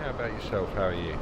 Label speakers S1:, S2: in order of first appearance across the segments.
S1: How about yourself? How are you?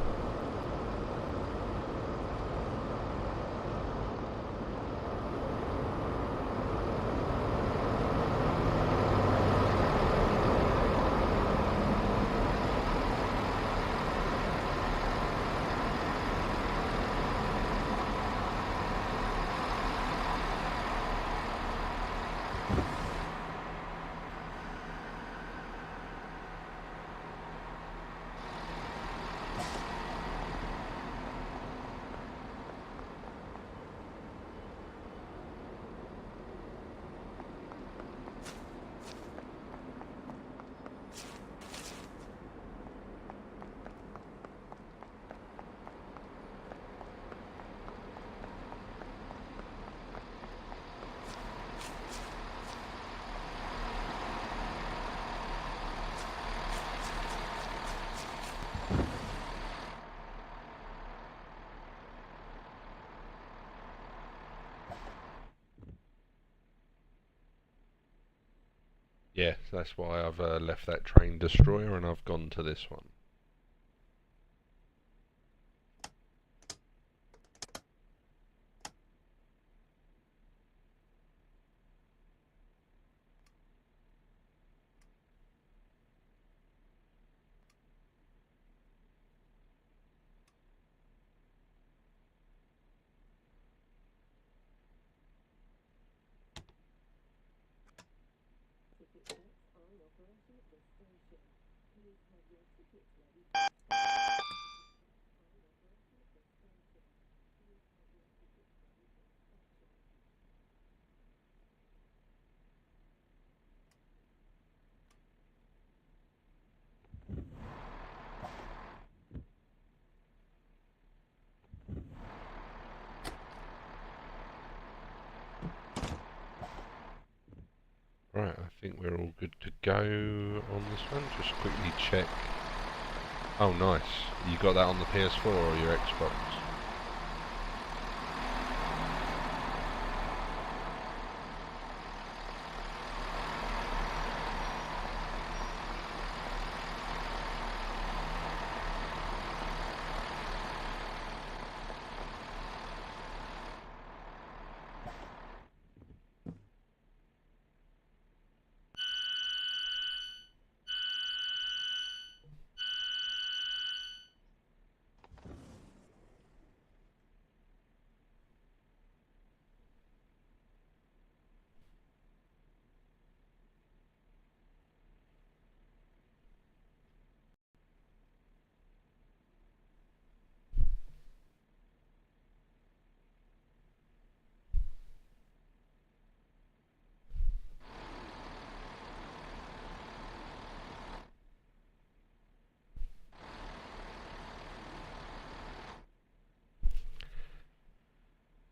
S1: Yeah, that's why I've left that train destroyer and I've gone to this one. Right, I think we're all good to go on this one. Just quickly check. Oh, nice. You got that on the PS4 or your Xbox?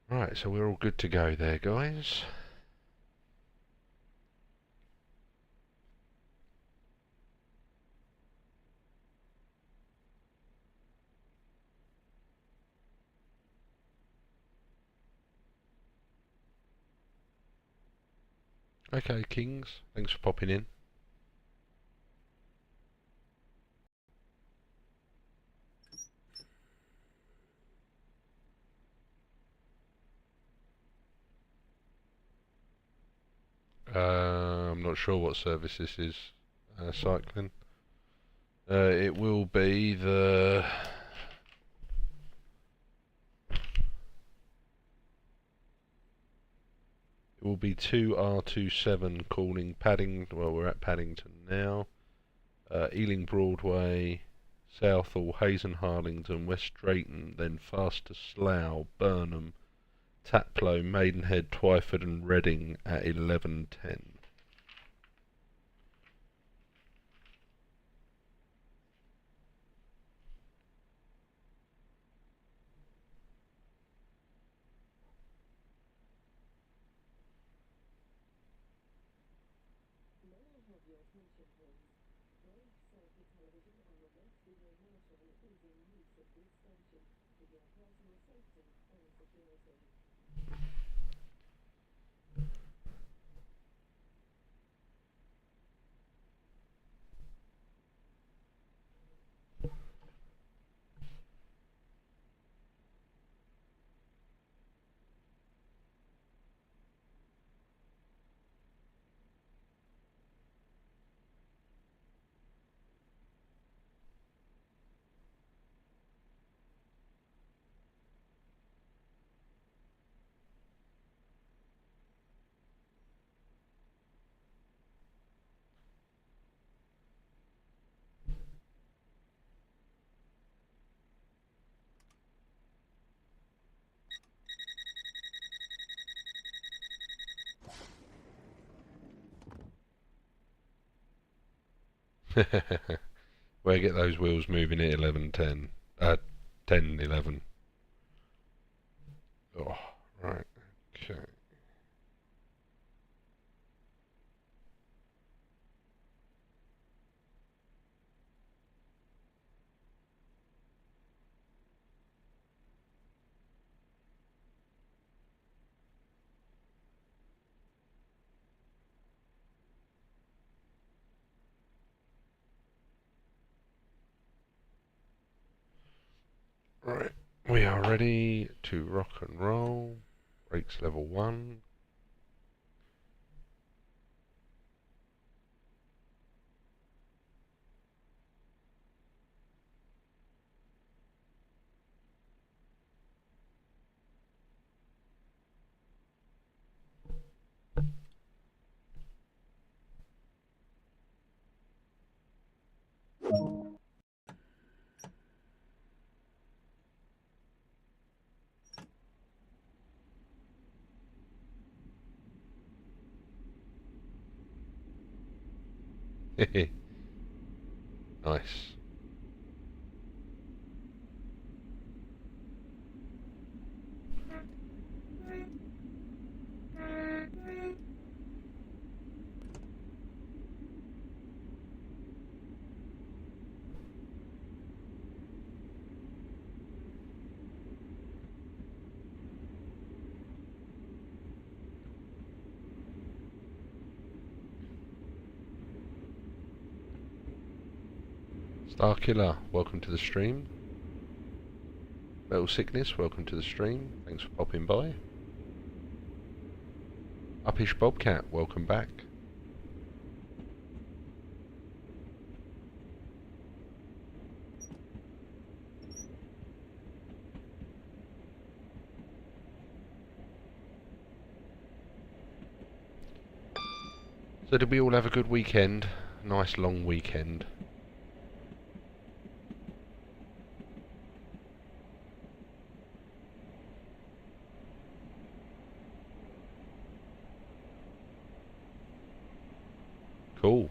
S1: Right, so we're all good to go there, guys. Okay, Kings, thanks for popping in. I'm not sure what service this is, cycling. It will be the... It will be 2R27 calling Paddington, well we're at Paddington now, Ealing Broadway, Southall, Hayes and Harlington, West Drayton, then fast to Slough, Burnham, Taplow, Maidenhead, Twyford and Reading at 11:10. Where get those wheels moving at 11:10? 10:11. Oh, right. Okay. Right. We are ready to rock and roll. Brakes level 1. Nice. Starkiller, welcome to the stream. Metal Sickness, welcome to the stream. Thanks for popping by. Uppish Bobcat, welcome back. So did we all have a good weekend? Nice long weekend. Cool.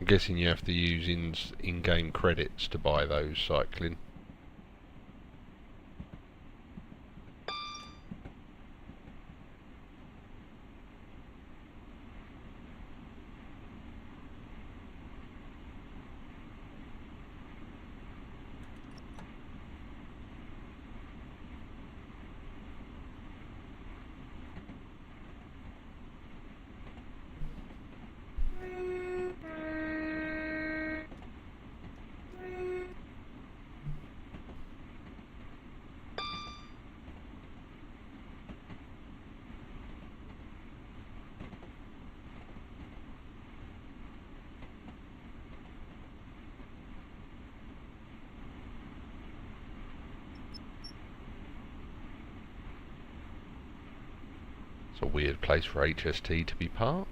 S1: I'm guessing you have to use in-game credits to buy those cycling. It's a weird place for HST to be parked.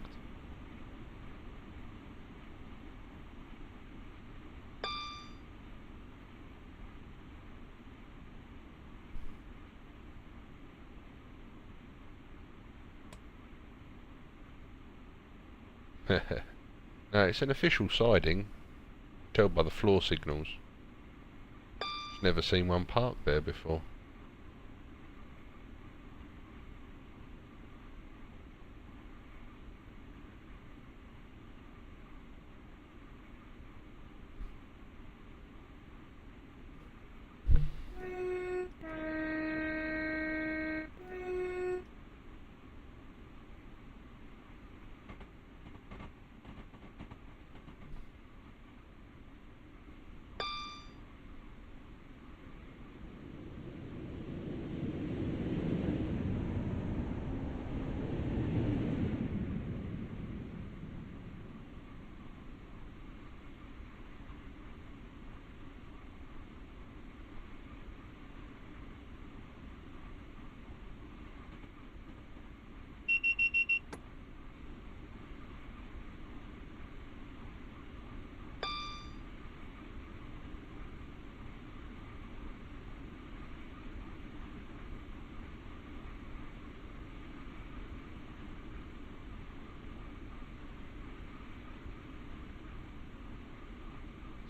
S1: No, it's an official siding. Tell by the floor signals. Never seen one parked there before.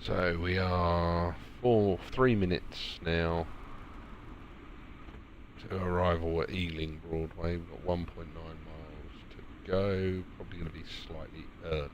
S1: So we are 3 minutes now to arrival at Ealing Broadway. We've got 1.9 miles to go. Probably going to be slightly early.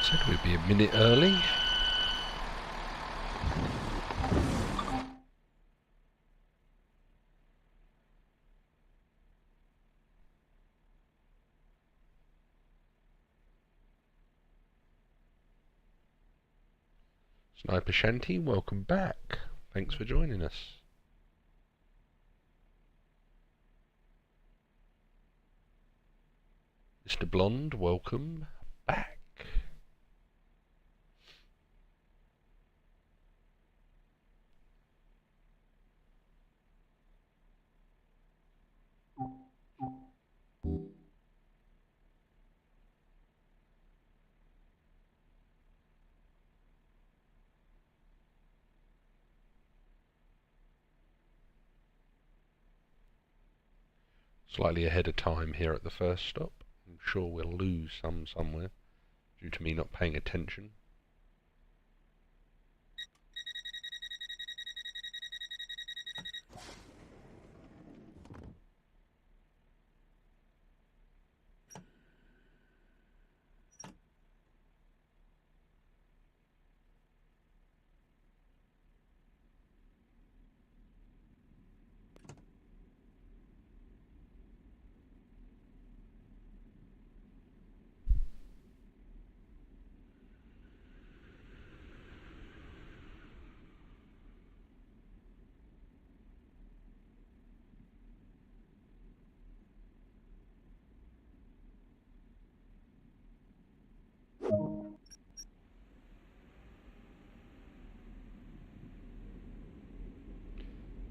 S1: Said we'd be a minute early. Sniper Shanty, welcome back. Thanks for joining us. Mr. Blonde, welcome back. Slightly ahead of time here at the first stop. I'm sure we'll lose some somewhere due to me not paying attention.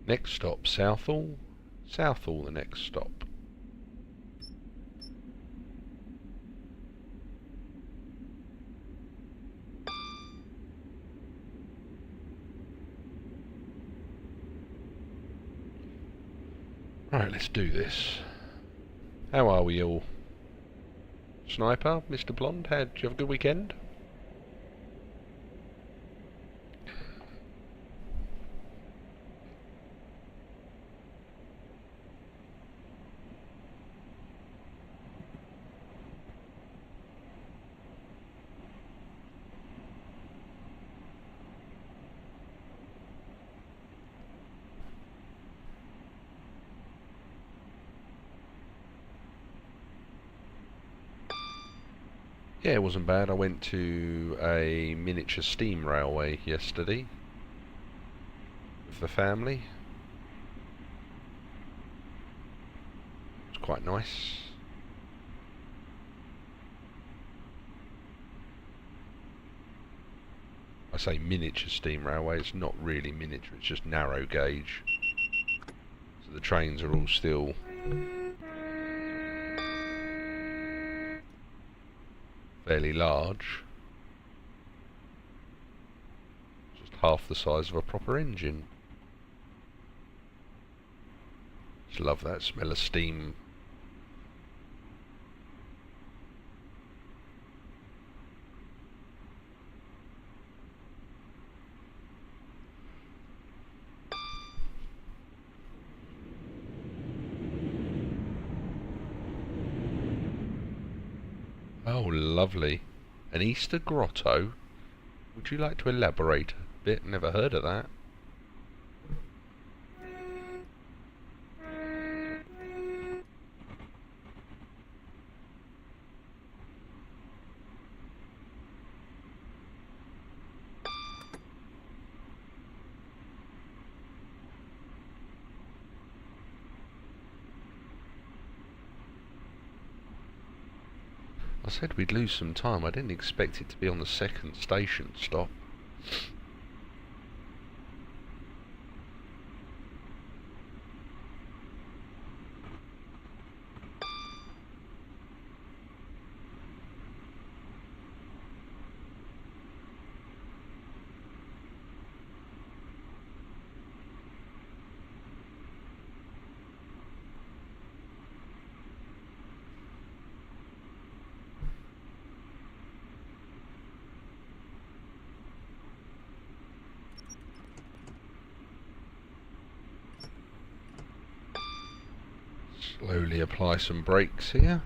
S1: Next stop, Southall. Southall, the next stop. Right, let's do this. How are we all? Sniper, Mr. Blonde, did you have a good weekend? Yeah, it wasn't bad. I went to a miniature steam railway yesterday with the family. It was quite nice. I say miniature steam railway, it's not really miniature, it's just narrow gauge. So the trains are all still fairly large. Just half the size of a proper engine. Just love that smell of steam. Oh, lovely. An Easter grotto? Would you like to elaborate a bit? Never heard of that. I said we'd lose some time. I didn't expect it to be on the second station stop. Slowly apply some brakes here.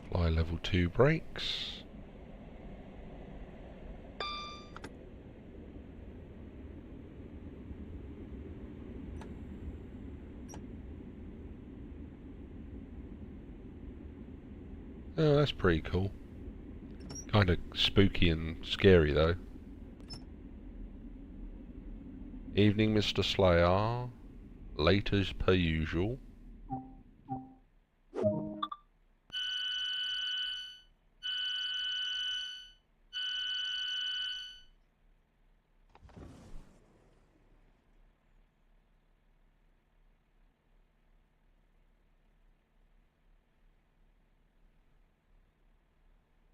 S1: Apply level 2 brakes. Oh, that's pretty cool. Kind of spooky and scary though. Evening, Mr. Slayer. Late as per usual.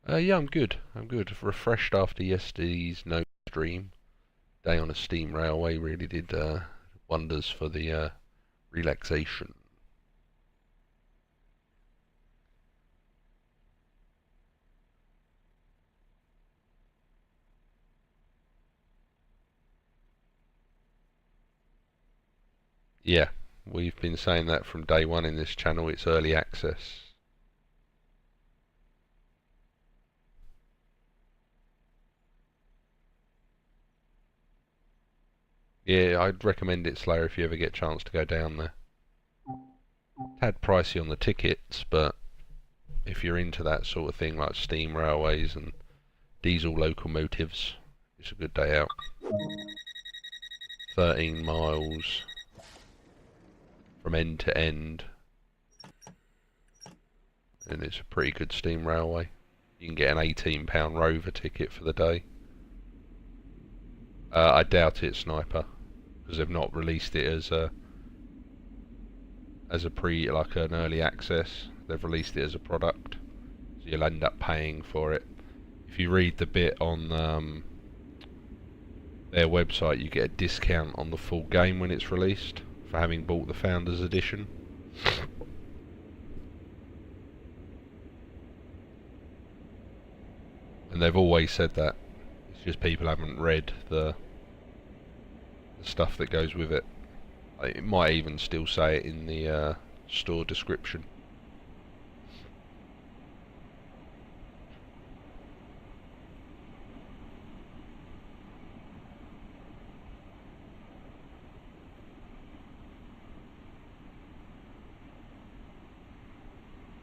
S1: Yeah, I'm good. I'm good. Refreshed after yesterday's no stream. Day on a steam railway really did wonders for the relaxation. Yeah, we've been saying that from day one in this channel. It's early access. Yeah, I'd recommend it, Slayer, if you ever get a chance to go down there. Tad pricey on the tickets, but if you're into that sort of thing, like steam railways and diesel locomotives, it's a good day out. 13 miles from end to end, and it's a pretty good steam railway. You can get an £18 Rover ticket for the day. I doubt it, Sniper, because they've not released it as a like an early access. They've released it as a product, so you'll end up paying for it. If you read the bit on their website, you get a discount on the full game when it's released for having bought the Founders Edition. And they've always said that. It's just people haven't read the stuff that goes with it. It might even still say it in the store description.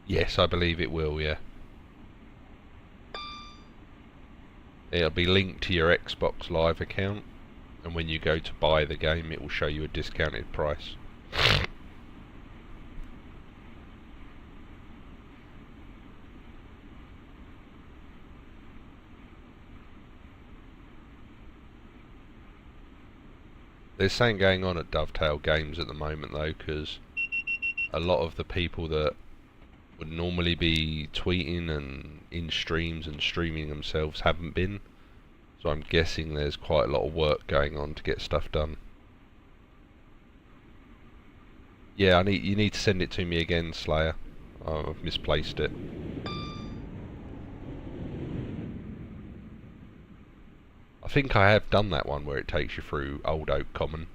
S1: Yes, I believe it will, yeah. It'll be linked to your Xbox Live account, and when you go to buy the game it will show you a discounted price. There's something going on at Dovetail Games at the moment though, because a lot of the people that would normally be tweeting and in streams and streaming themselves haven't been. So I'm guessing there's quite a lot of work going on to get stuff done. Yeah, you need to send it to me again, Slayer. I've misplaced it. I think I have done that one where it takes you through Old Oak Common.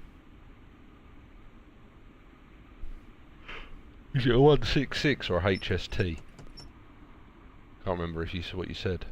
S1: Is it a 166 or a HST? Can't remember if you saw what you said.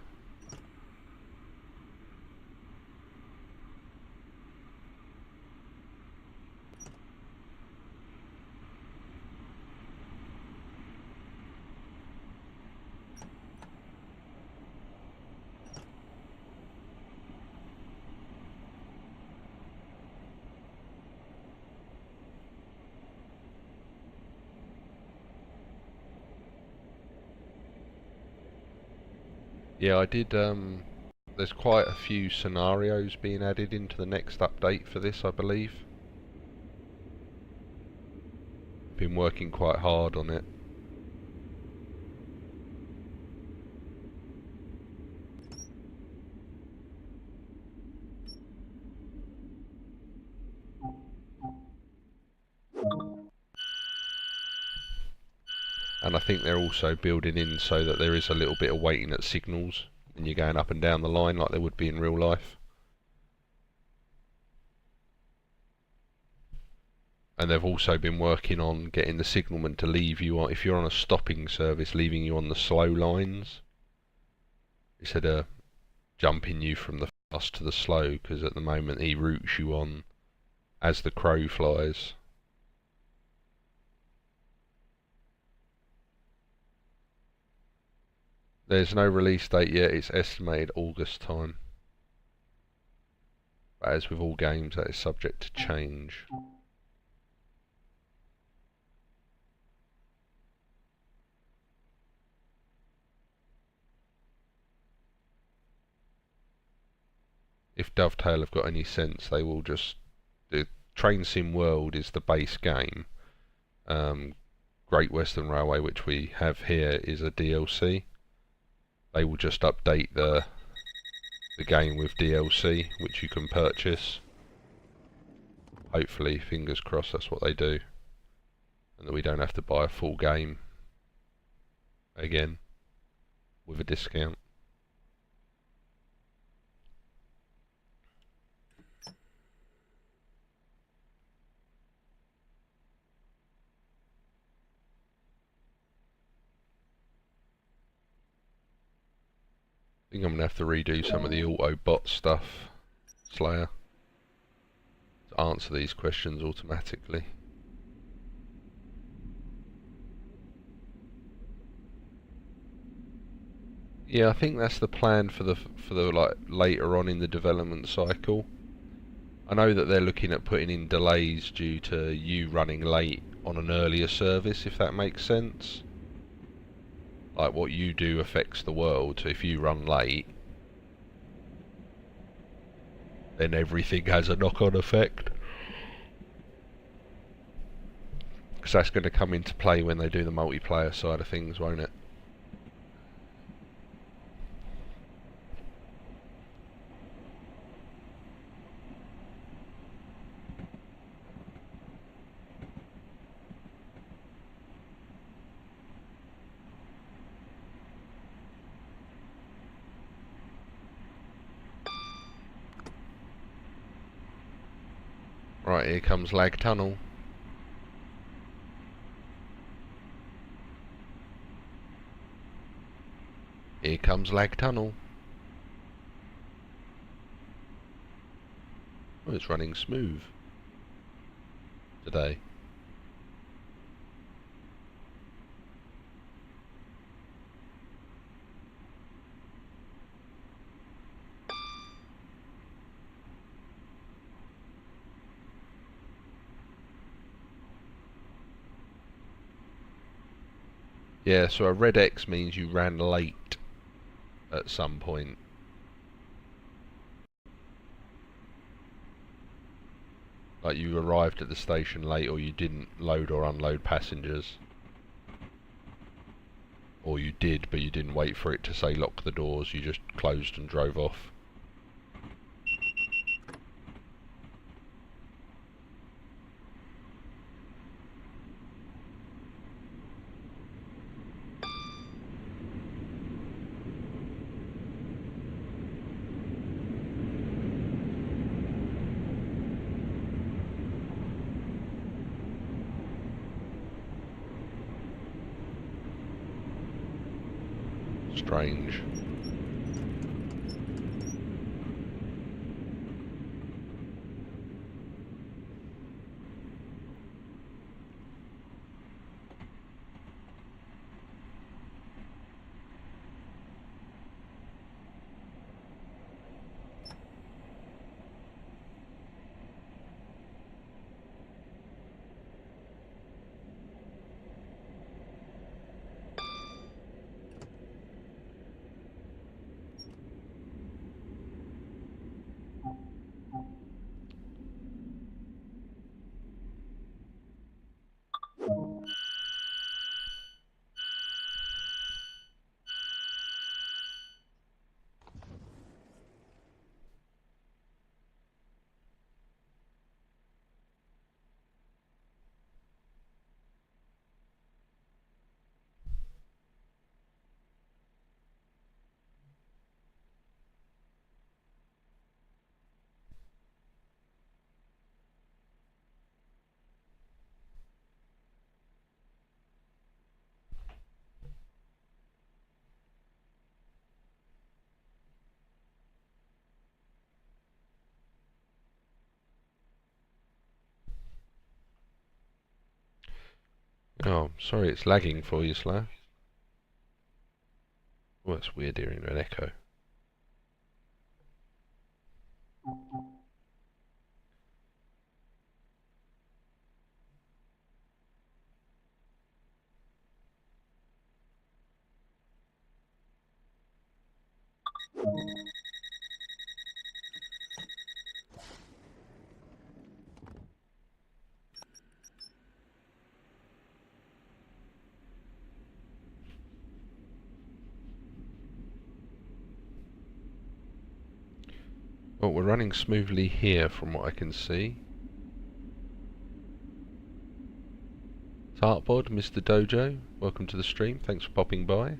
S1: Yeah, I did, there's quite a few scenarios being added into the next update for this, I believe. Been working quite hard on it. And I think they're also building in so that there is a little bit of waiting at signals when you're going up and down the line like there would be in real life. And they've also been working on getting the signalman to leave you on, if you're on a stopping service, leaving you on the slow lines instead of jumping you from the fast to the slow, because at the moment he routes you on as the crow flies. There's no release date yet, it's estimated August time. But as with all games, that is subject to change. If Dovetail have got any sense, they will just... The Train Sim World is the base game. Great Western Railway, which we have here, is a DLC. They will just update the game with DLC, which you can purchase. Hopefully, fingers crossed, that's what they do. And that we don't have to buy a full game again with a discount. I think I'm going to have to redo some of the Autobot stuff, Slayer, to answer these questions automatically. Yeah, I think that's the plan for the like later on in the development cycle. I know that they're looking at putting in delays due to you running late on an earlier service, if that makes sense. Like what you do affects the world, so if you run late, then everything has a knock-on effect. Because that's going to come into play when they do the multiplayer side of things, won't it? Right, here comes Lag Tunnel. Here comes Lag Tunnel. Oh, it's running smooth today. Yeah, so a red X means you ran late at some point. Like you arrived at the station late, or you didn't load or unload passengers. Or you did, but you didn't wait for it to say lock the doors, you just closed and drove off. Strange. Oh, sorry it's lagging for you, Slow. Oh, that's weird hearing an echo. Well, we're running smoothly here from what I can see. Tartbod, Mr. Dojo, welcome to the stream, thanks for popping by.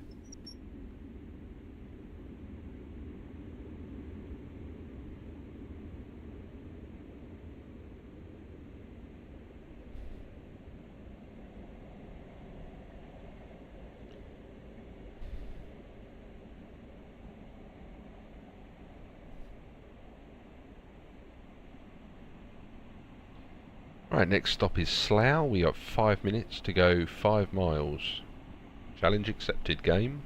S1: Right, next stop is Slough. We got 5 minutes to go 5 miles. Challenge accepted, game.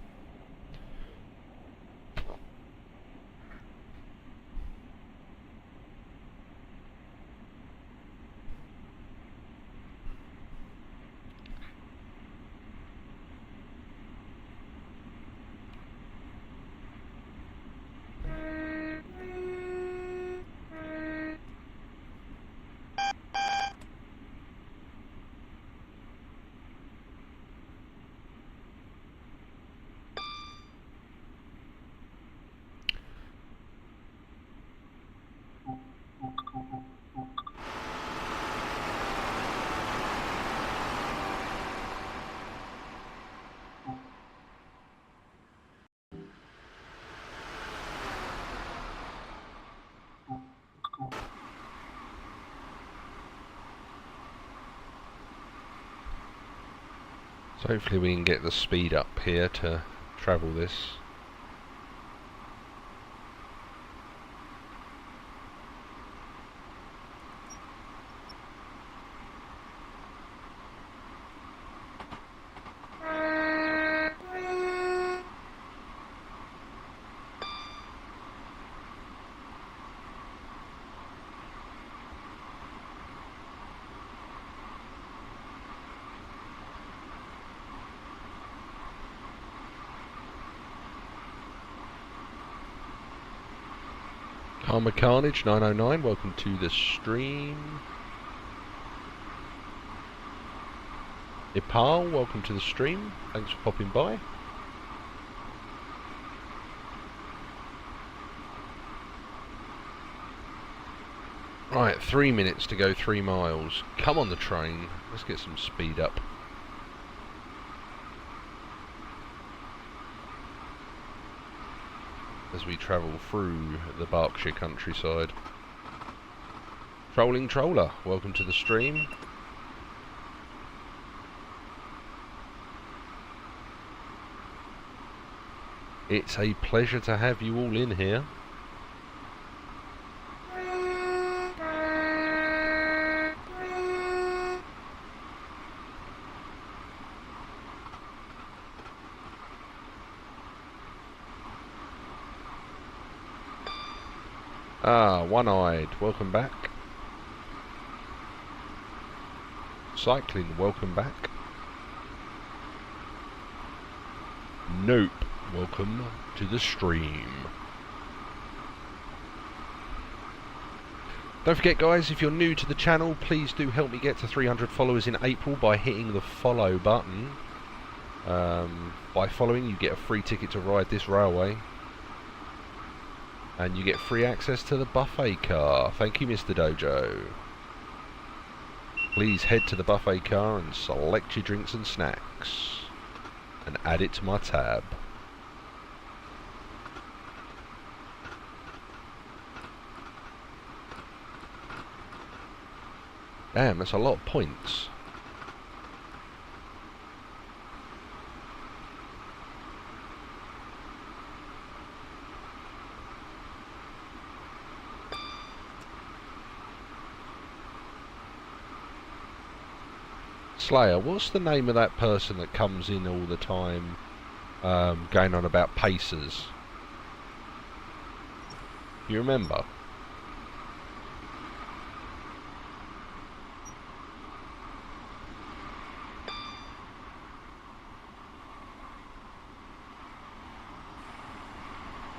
S1: So hopefully we can get the speed up here to travel this. Karma Carnage 909, welcome to the stream. Ipal, welcome to the stream. Thanks for popping by. Right, 3 minutes to go 3 miles. Come on the train. Let's get some speed up. As we travel through the Berkshire countryside. Trolling Troller, welcome to the stream. It's a pleasure to have you all in here. Ah, One-Eyed, welcome back. Cycling, welcome back. Nope, welcome to the stream. Don't forget guys, if you're new to the channel, please do help me get to 300 followers in April by hitting the follow button. By following, you get a free ticket to ride this railway. And you get free access to the buffet car. Thank you, Mr. Dojo. Please head to the buffet car and select your drinks and snacks. And add it to my tab. Damn, that's a lot of points. Slayer, what's the name of that person that comes in all the time going on about pacers? You remember?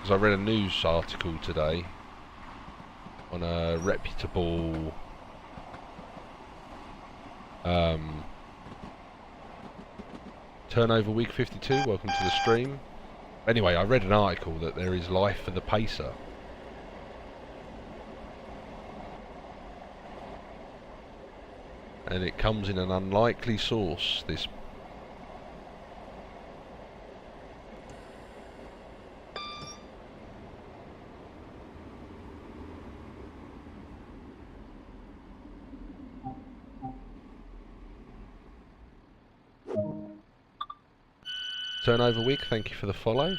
S1: Because I read a news article today on a reputable Turnover Week 52, welcome to the stream. Anyway, I read an article that there is life for the pacer. And it comes in an unlikely source, this. Turnover Week, thank you for the follow.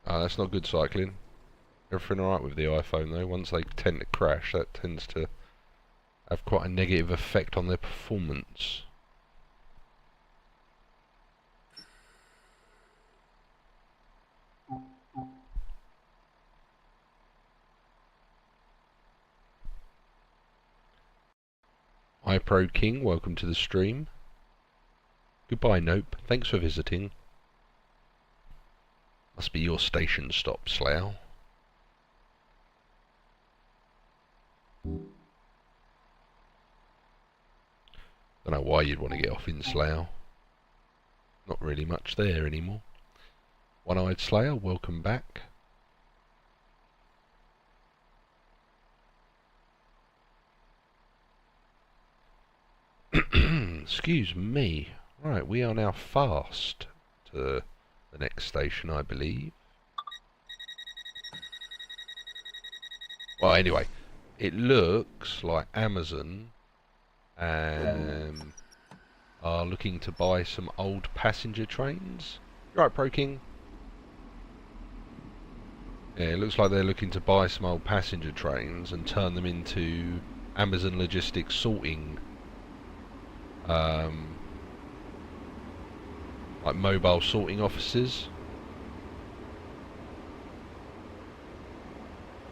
S1: Ah, that's not good cycling. Everything alright with the iPhone though. Once they tend to crash, that tends to have quite a negative effect on their performance. iPro King, welcome to the stream. Goodbye, Nope. Thanks for visiting. Must be your station stop, Slough. Don't know why you'd want to get off in Slough. Not really much there anymore. One-Eyed Slayer, welcome back. Excuse me. Right, we are now fast to the next station, I believe. Well, anyway, it looks like Amazon and are looking to buy some old passenger trains. You right, Pro King? Yeah, it looks like they're looking to buy some old passenger trains and turn them into Amazon Logistics sorting, like mobile sorting offices,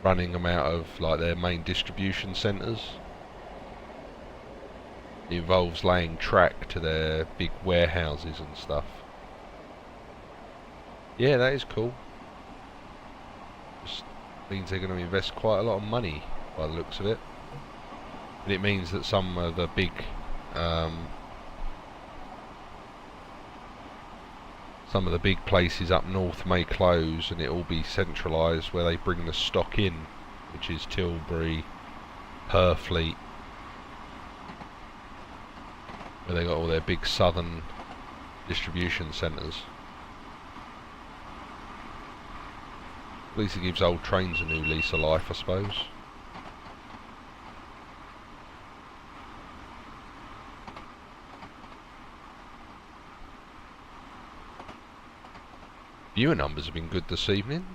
S1: running them out of like their main distribution centres. It involves laying track to their big warehouses and stuff. Yeah, that is cool. Just means they're going to invest quite a lot of money by the looks of it. And it means that some of the big places up north may close, and it will be centralised where they bring the stock in, which is Tilbury, Purfleet, where they got all their big southern distribution centres. At least it gives old trains a new lease of life, I suppose. Viewer numbers have been good this evening.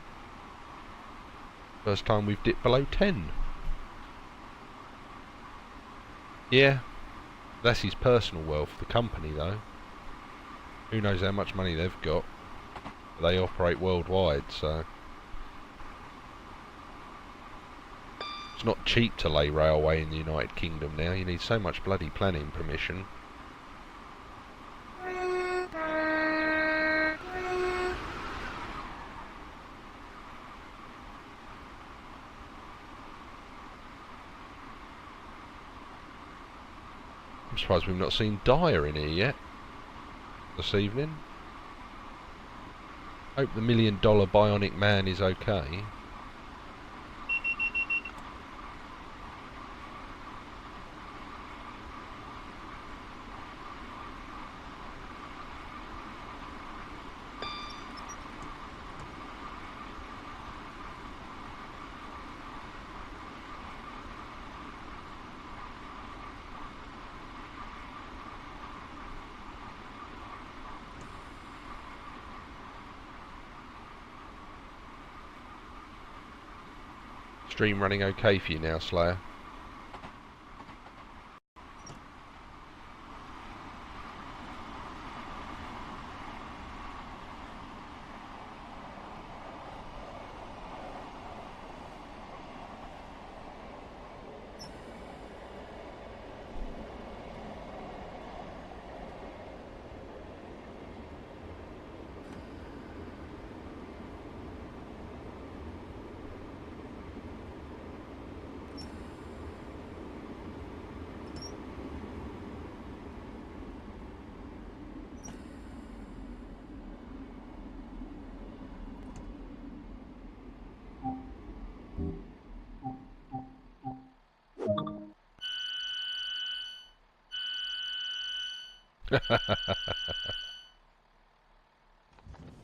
S1: First time we've dipped below 10. Yeah, that's his personal wealth. The company, though, who knows how much money they've got. They operate worldwide, so it's not cheap to lay railway in the United Kingdom now. You need so much bloody planning permission. I'm surprised we've not seen Dyer in here yet this evening. Hope the $1 million bionic man is okay. Stream running okay for you now, Slayer?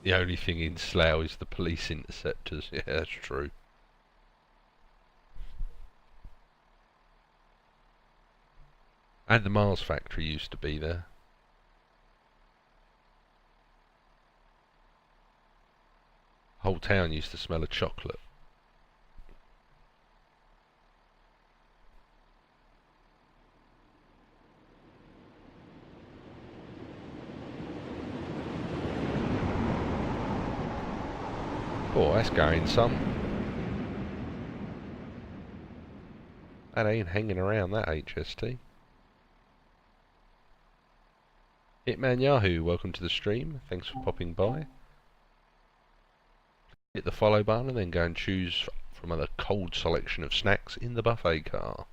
S1: The only thing in Slough is the police interceptors. Yeah, that's true. And the Mars factory used to be there. Whole town used to smell of chocolate. Oh, that's going some. That ain't hanging around, that HST. Hitman Yahoo, welcome to the stream. Thanks for popping by. Hit the follow button and then go and choose from a cold selection of snacks in the buffet car.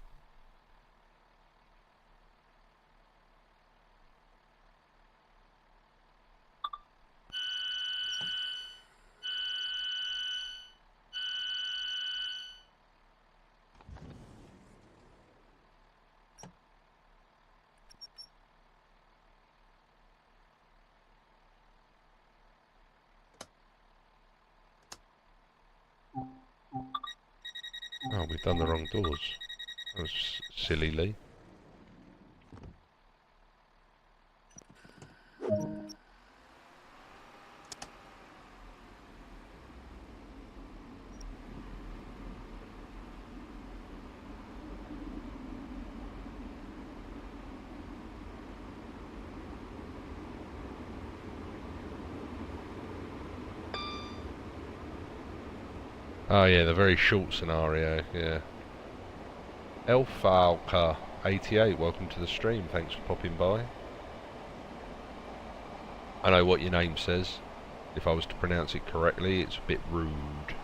S1: Oh, we've done the wrong doors. That was silly, Lee. Oh yeah, the very short scenario, yeah. Elfalca 88, welcome to the stream, thanks for popping by. I know what your name says. If I was to pronounce it correctly, it's a bit rude.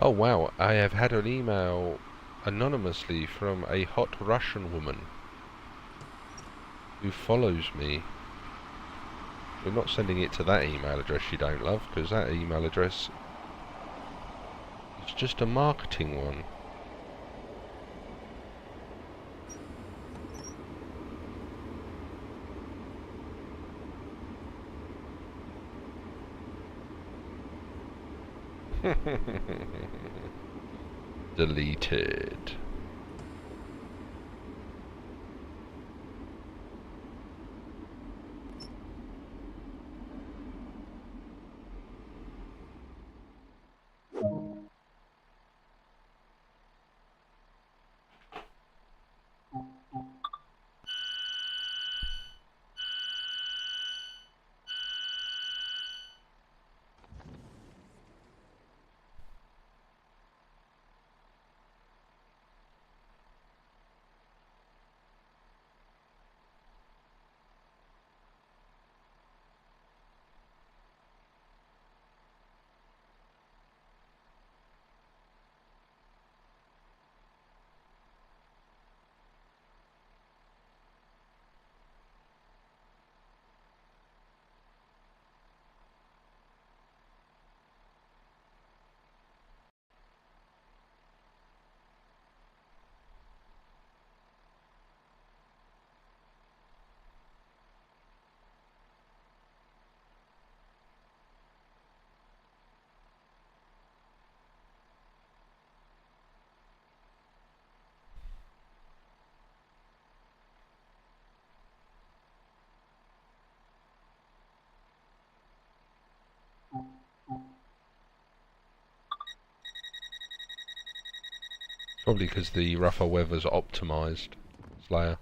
S1: Oh wow, I have had an email anonymously from a hot Russian woman who follows me. We're not sending it to that email address you don't love, because that email address is just a marketing one. Deleted. Probably because the rougher weather's optimised, Slayer.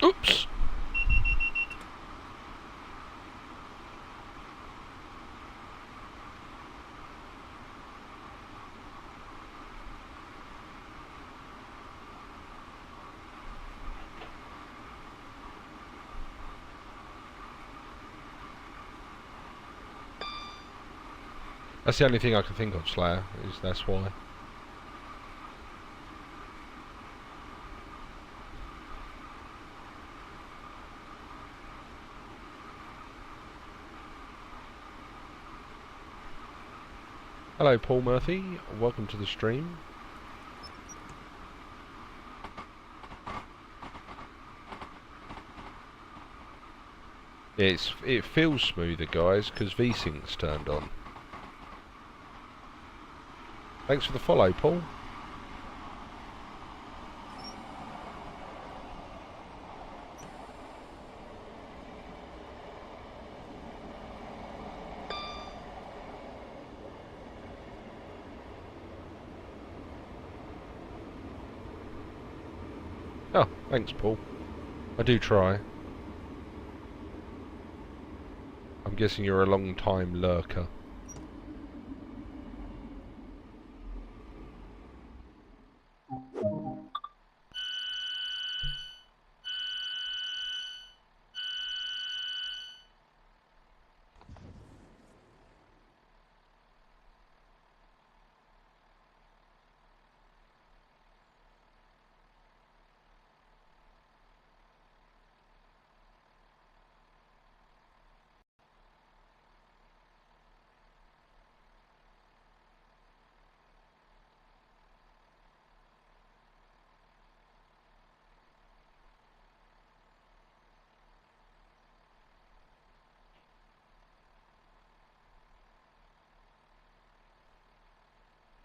S1: Oops! That's the only thing I can think of, Slayer, is that's why. Hello Paul Murphy, welcome to the stream. It feels smoother, guys, because V-Sync's turned on. Thanks for the follow, Paul. Oh, thanks, Paul. I do try. I'm guessing you're a long-time lurker.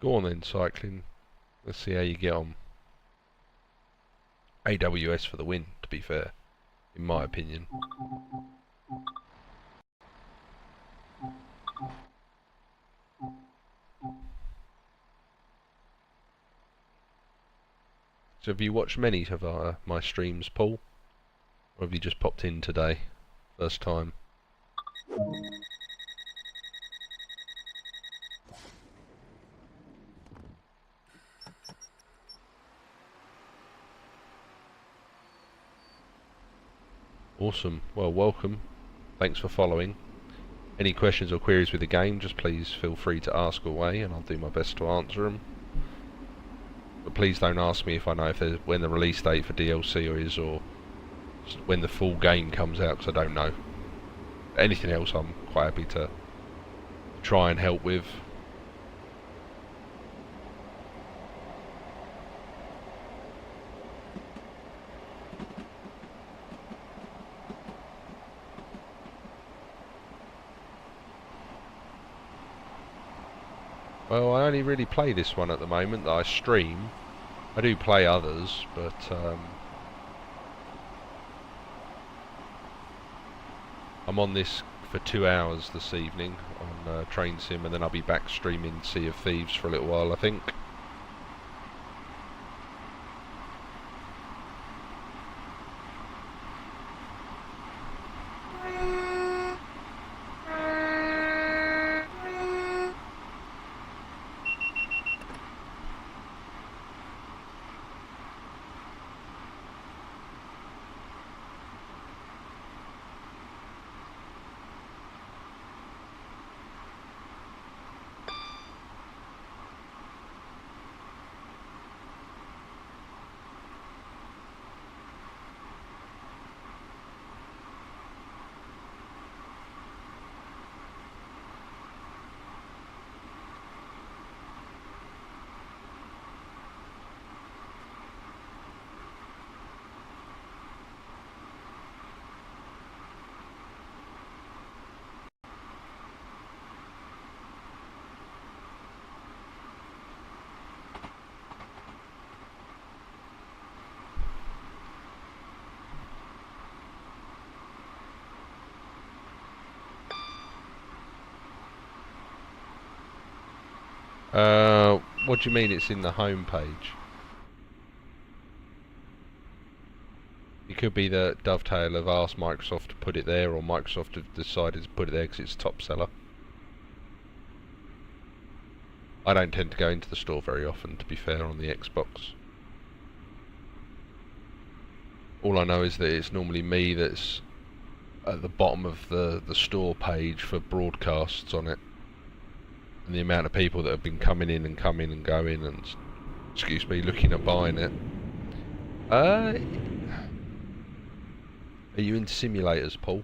S1: Go on then, cycling. Let's see how you get on. AWS for the win, to be fair, in my opinion. So have you watched many of my streams, Paul? Or have you just popped in today? First time? Awesome. Well, welcome. Thanks for following. Any questions or queries with the game, just please feel free to ask away and I'll do my best to answer them. But please don't ask me if I know when the release date for DLC is or when the full game comes out, because I don't know. Anything else I'm quite happy to try and help with. Well, I only really play this one at the moment that I stream. I do play others, but I'm on this for 2 hours this evening on Train Sim, and then I'll be back streaming Sea of Thieves for a little while, I think. What do you mean it's in the home page? It could be that Dovetail have asked Microsoft to put it there, or Microsoft have decided to put it there because it's a top seller. I don't tend to go into the store very often, to be fair, on the Xbox. All I know is that it's normally me that's at the bottom of the store page for broadcasts on it. And the amount of people that have been coming in and going and, excuse me, looking at buying it. Are you into simulators, Paul?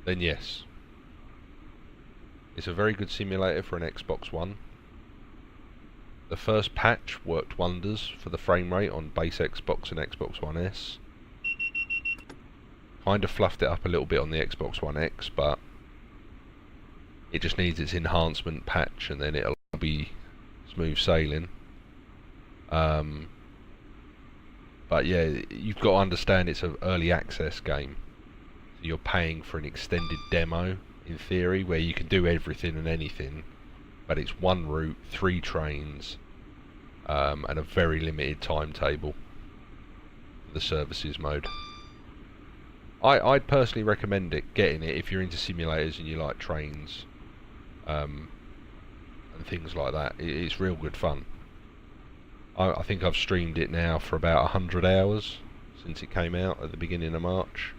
S1: Then yes. It's a very good simulator for an Xbox One. The first patch worked wonders for the frame rate on base Xbox and Xbox One S. Kind of fluffed it up a little bit on the Xbox One X, but it just needs its enhancement patch and then it'll be smooth sailing. But yeah, you've got to understand it's an early access game. So you're paying for an extended demo, in theory, where you can do everything and anything, but it's one route, 3 trains, and a very limited timetable for the services mode. I'd personally recommend getting it if you're into simulators and you like trains, and things like that. It's real good fun. I think I've streamed it now for about 100 hours since it came out at the beginning of March.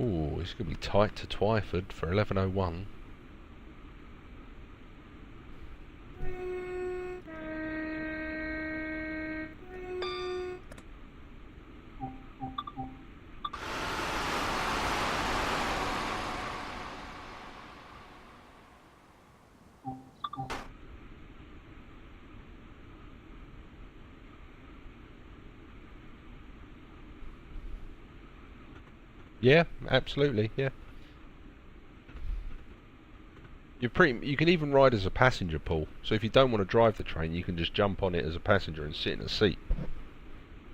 S1: Ooh, it's going to be tight to Twyford for 11:01. Yeah, absolutely, yeah. You can even ride as a passenger, Paul. So if you don't want to drive the train, you can just jump on it as a passenger and sit in a seat.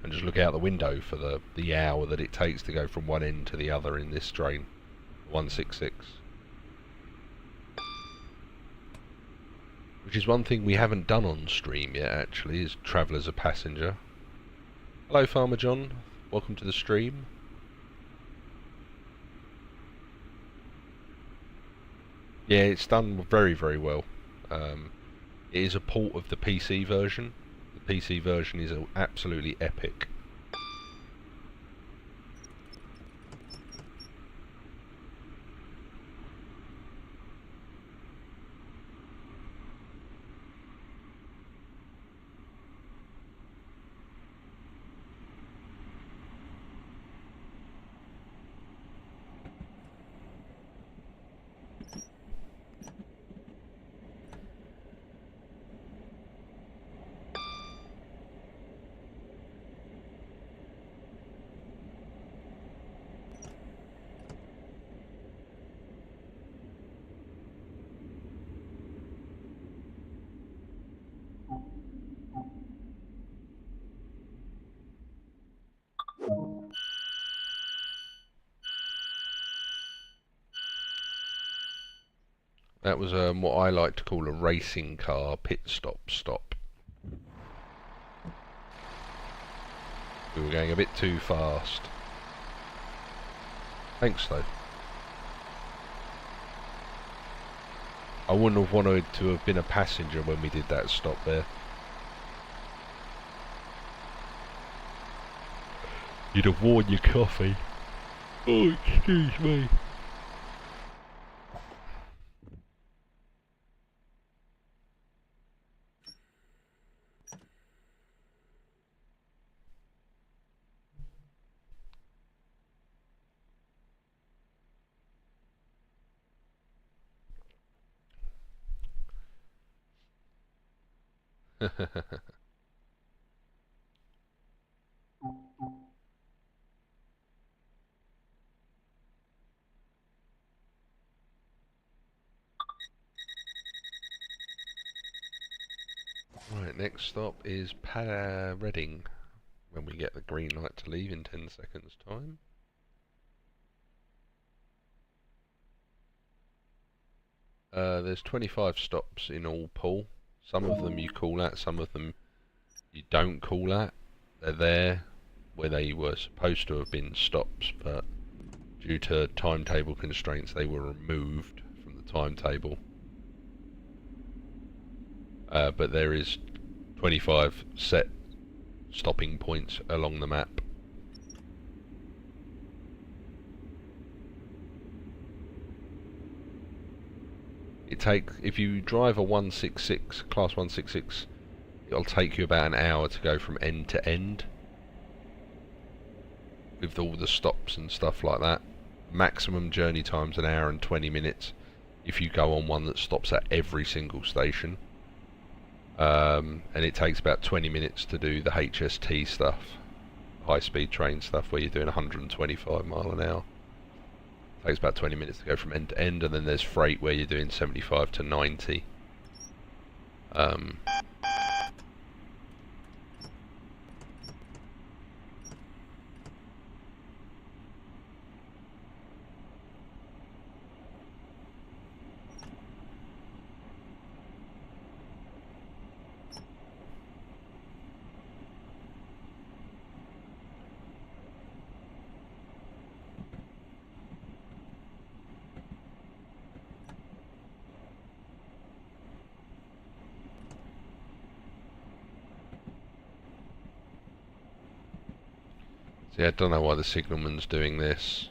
S1: And just look out the window for the hour that it takes to go from one end to the other in this train. 166. Which is one thing we haven't done on stream yet, actually, is travel as a passenger. Hello, Farmer John. Welcome to the stream. Yeah, it's done very, very well. It is a port of the PC version. The PC version is absolutely epic. That was what I like to call a racing car pit stop. We were going a bit too fast. Thanks though. I wouldn't have wanted to have been a passenger when we did that stop there. You'd have worn your coffee. Oh, excuse me. Right, next stop is Reading, when we get the green light to leave in 10 seconds time. There's 25 stops in all, Paul. Some of them you call at, some of them you don't call at. They're there where they were supposed to have been stops, but due to timetable constraints they were removed from the timetable. But there is 25 set stopping points along the map. If you drive a 166, class 166, it'll take you about an hour to go from end to end with all the stops and stuff like that. Maximum journey time's an hour and 20 minutes if you go on one that stops at every single station. And it takes about 20 minutes to do the HST stuff, high speed train stuff, where you're doing 125 mile an hour. It takes about 20 minutes to go from end to end, and then there's freight where you're doing 75 to 90. See, I don't know why the signalman's doing this.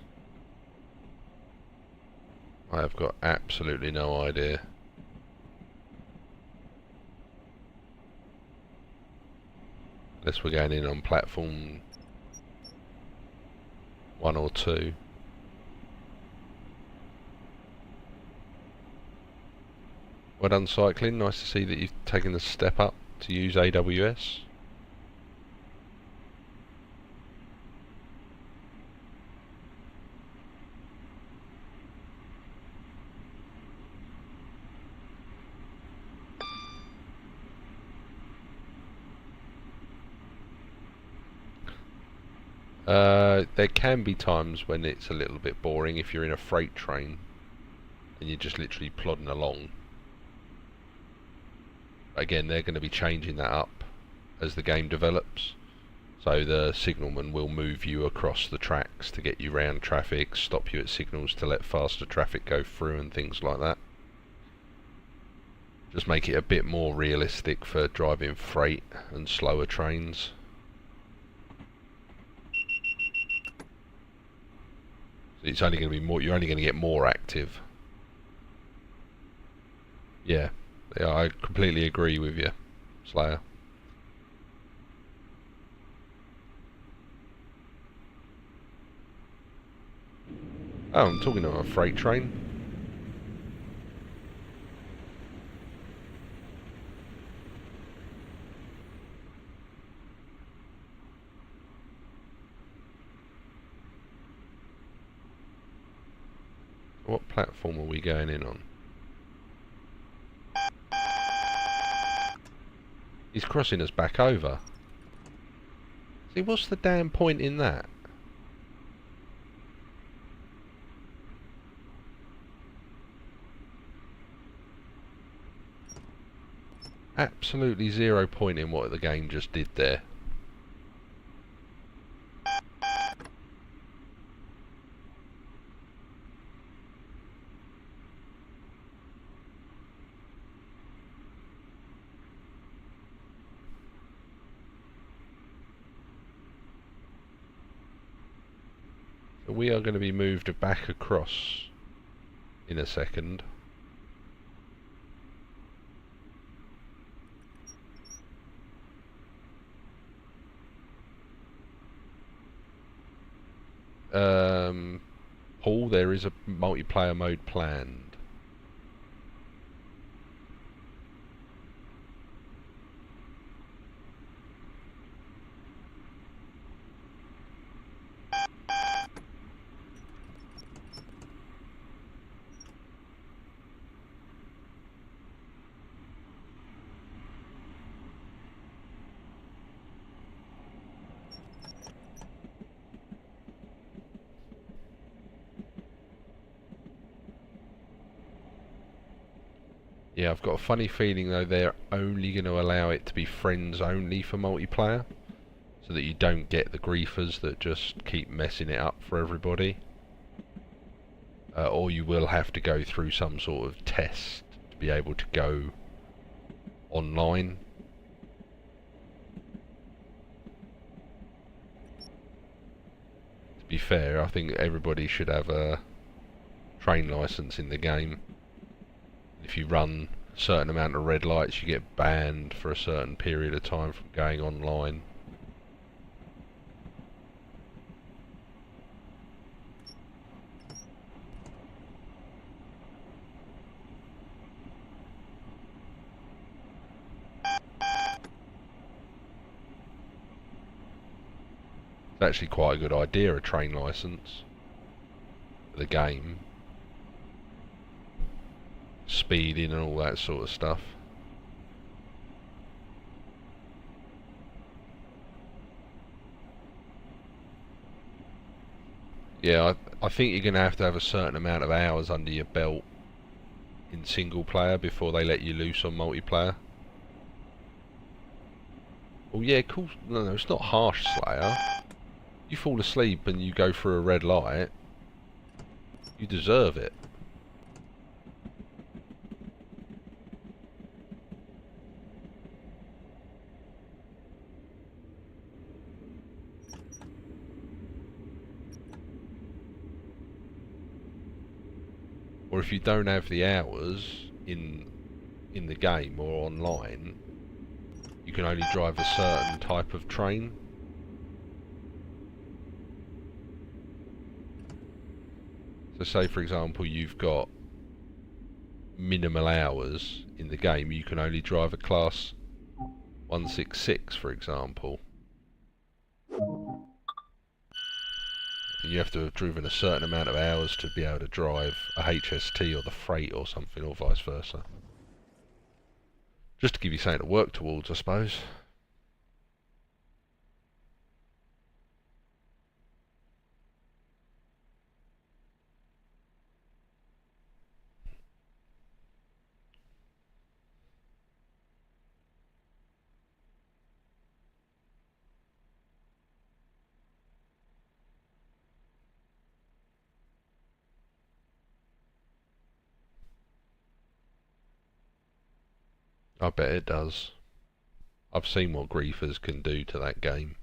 S1: I have got absolutely no idea. Unless we're going in on platform 1 or 2. Well done, cycling. Nice to see that you've taken the step up to use AWS. There can be times when it's a little bit boring if you're in a freight train and you're just literally plodding along. Again, they're going to be changing that up as the game develops. So the signalman will move you across the tracks to get you round traffic, stop you at signals to let faster traffic go through and things like that. Just make it a bit more realistic for driving freight and slower trains. It's only going to be more. You're only going to get more active. Yeah, I completely agree with you, Slayer. Oh, I'm talking about a freight train. What platform are we going in on? He's crossing us back over. See, what's the damn point in that? Absolutely zero point in what the game just did there. So we are going to be moved back across in a second. Paul, there is a multiplayer mode planned. Yeah, I've got a funny feeling though they're only going to allow it to be friends only for multiplayer, so that you don't get the griefers that just keep messing it up for everybody. Or you will have to go through some sort of test to be able to go online. To be fair, I think everybody should have a train license in the game. If you run a certain amount of red lights, you get banned for a certain period of time from going online. It's actually quite a good idea, a train license for the game. Speeding and all that sort of stuff. Yeah, I think you're going to have a certain amount of hours under your belt in single player before they let you loose on multiplayer. Oh yeah, cool. No, it's not harsh Slayer. You fall asleep and you go through a red light, you deserve it. Or if you don't have the hours in the game or online, you can only drive a certain type of train. So say for example you've got minimal hours in the game, you can only drive a class 166 for example. You have to have driven a certain amount of hours to be able to drive a HST or the freight or something, or vice versa. Just to give you something to work towards, I suppose. I bet it does. I've seen what griefers can do to that game.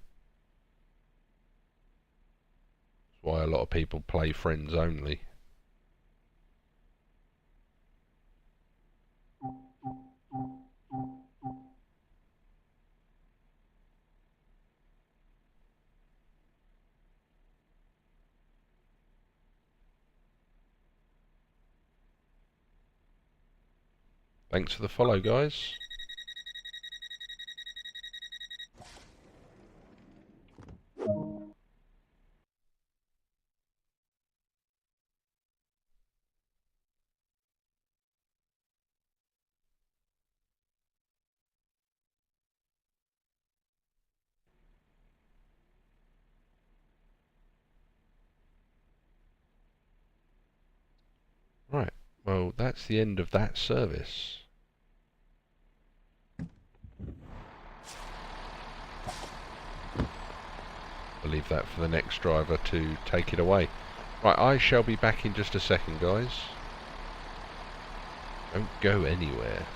S1: That's why a lot of people play friends only. Thanks for the follow, guys. Right, well that's the end of that service. I'll leave that for the next driver to take it away. Right, I shall be back in just a second, guys. Don't go anywhere.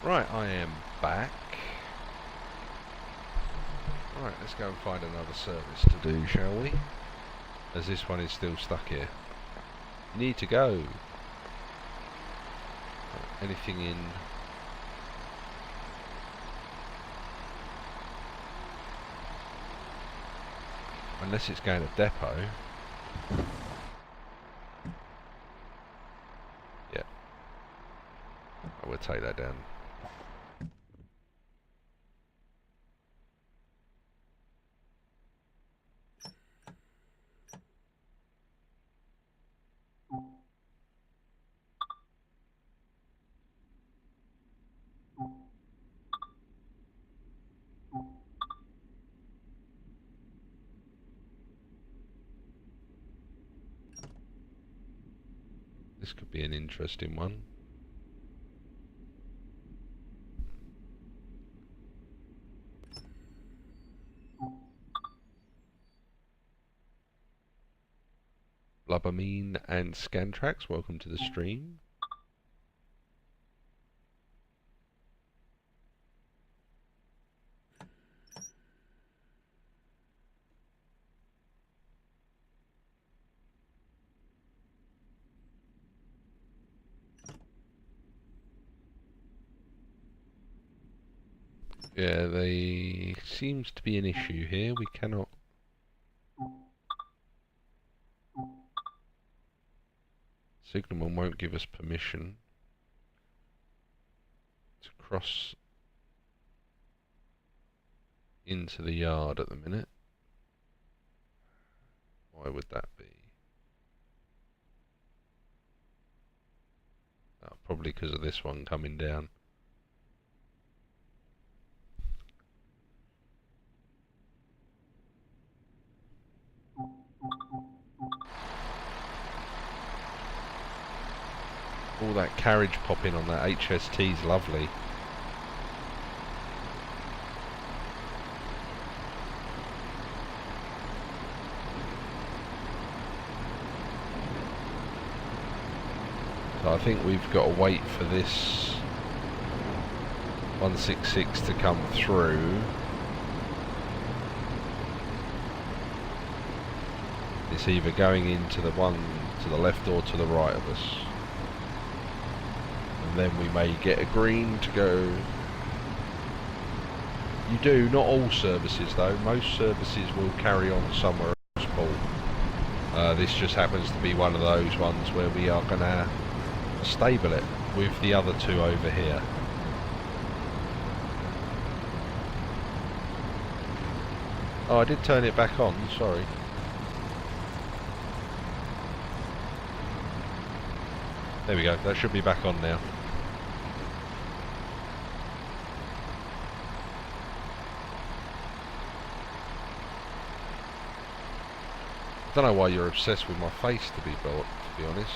S1: Right, I am back. Right, let's go and find another service to do, shall we? As this one is still stuck here. You need to go. Anything in... Unless it's going to depot. Yeah. I will take that down. This could be an interesting one. Blubbermine and Scantrax, welcome to the stream. Yeah, there seems to be an issue here. We cannot... Signalman won't give us permission to cross into the yard at the minute. Why would that be? Oh, probably because of this one coming down. All that carriage popping on that HST is lovely. So I think we've got to wait for this 166 to come through. It's either going into the one to the left or to the right of us. And then we may get a green to go. You do, not all services though. Most services will carry on somewhere else, Paul. This just happens to be one of those ones where we are going to stable it with the other two over here. Oh, I did turn it back on, sorry. There we go, that should be back on now. I don't know why you're obsessed with my face, to be honest.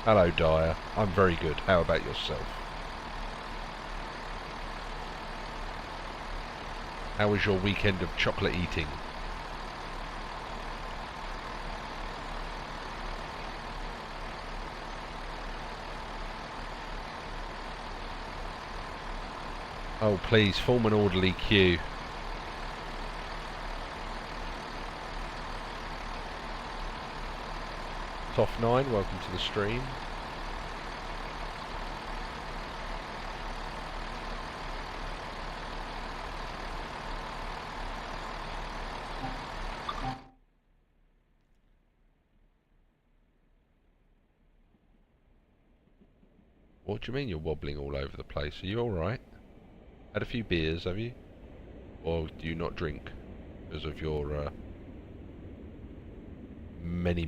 S1: Hello, Dyer. I'm very good. How about yourself? How was your weekend of chocolate eating? Oh, please, form an orderly queue. Toff9, welcome to the stream. What do you mean you're wobbling all over the place? Are you alright? Had a few beers, have you? Or do you not drink because of your many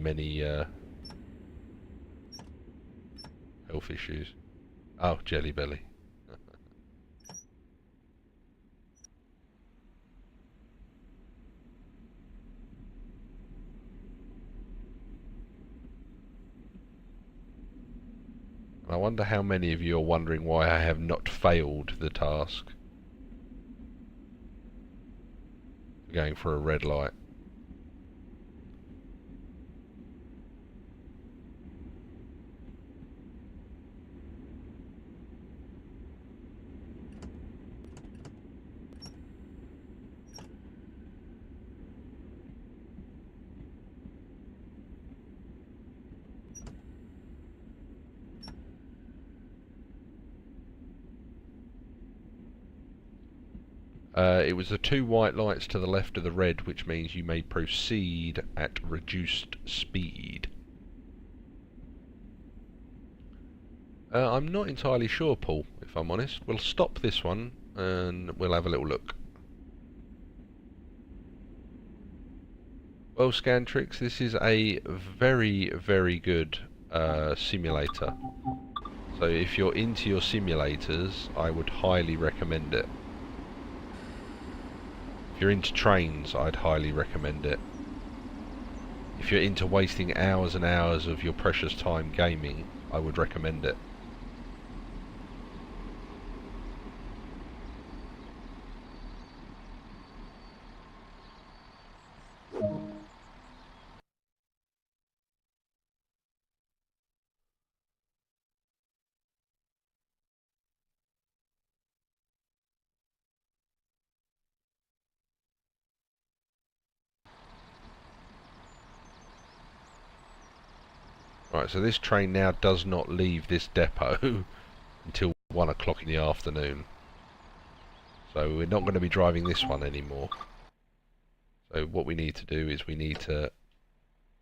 S1: health issues? Oh, Jelly Belly. I wonder how many of you are wondering why I have not failed the task. Going for a red light. It was the 2 white lights to the left of the red, which means you may proceed at reduced speed. I'm not entirely sure, Paul, if I'm honest. We'll stop this one and we'll have a little look. Well, Scantrix, this is a very, very good simulator. So if you're into your simulators, I would highly recommend it. If you're into trains, I'd highly recommend it. If you're into wasting hours and hours of your precious time gaming, I would recommend it. Right, so this train now does not leave this depot until 1 o'clock in the afternoon. So we're not going to be driving this one anymore. So what we need to do is we need to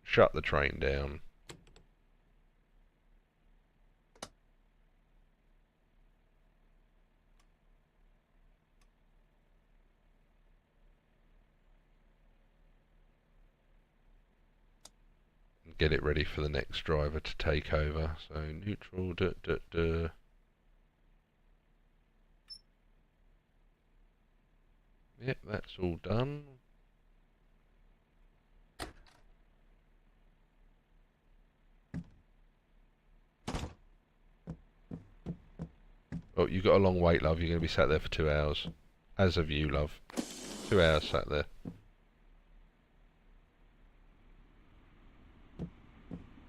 S1: shut the train down. And get it ready for the next driver to take over. So neutral, Yep, that's all done. Oh, you've got a long wait, love. You're going to be sat there for 2 hours. As of you, love. 2 hours sat there.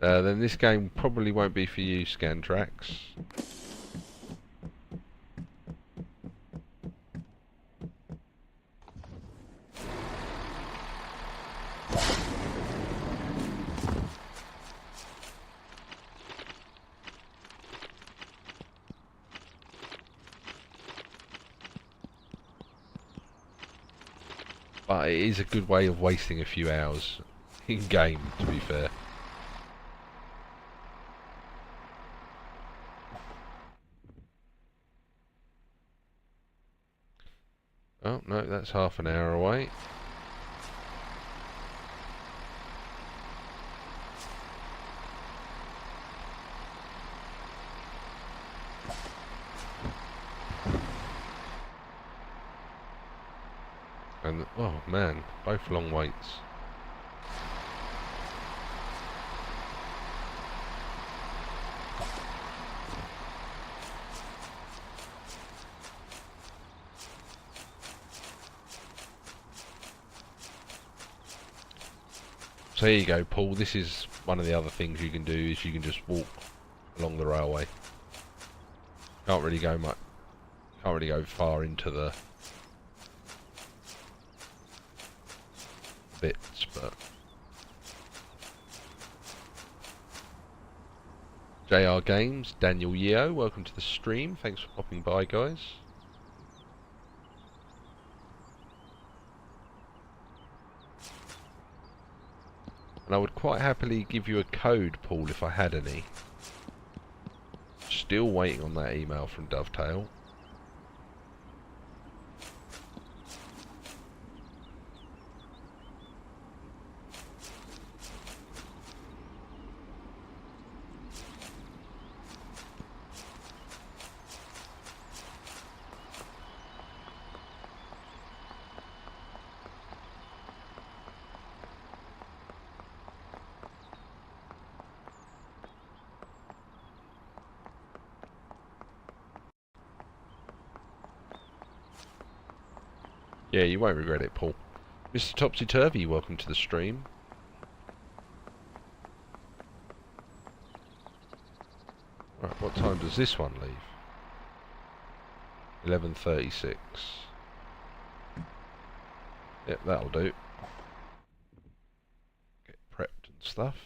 S1: Then this game probably won't be for you, Scantrax. But it is a good way of wasting a few hours in game, to be fair. Oh, no, that's half an hour away. And, oh man, both long waits. So here you go, Paul. This is one of the other things you can do, is you can just walk along the railway. Can't really go much. Can't really go far into the bits, but JR Games, Daniel Yeo, welcome to the stream. Thanks for popping by, guys. And I would quite happily give you a code, Paul, if I had any. Still waiting on that email from Dovetail. Yeah, you won't regret it, Paul. Mr. Topsy Turvy, welcome to the stream. Right, what time does this one leave? 11:36. Yep, that'll do. Get prepped and stuff.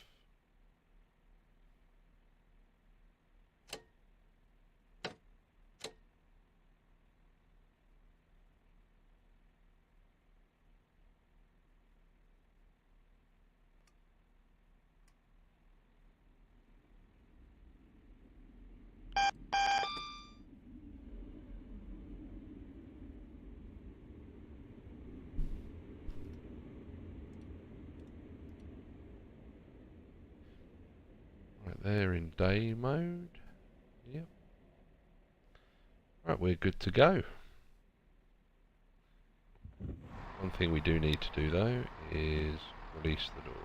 S1: Right, they're in day mode. Yep. Right, we're good to go. One thing we do need to do though is release the doors.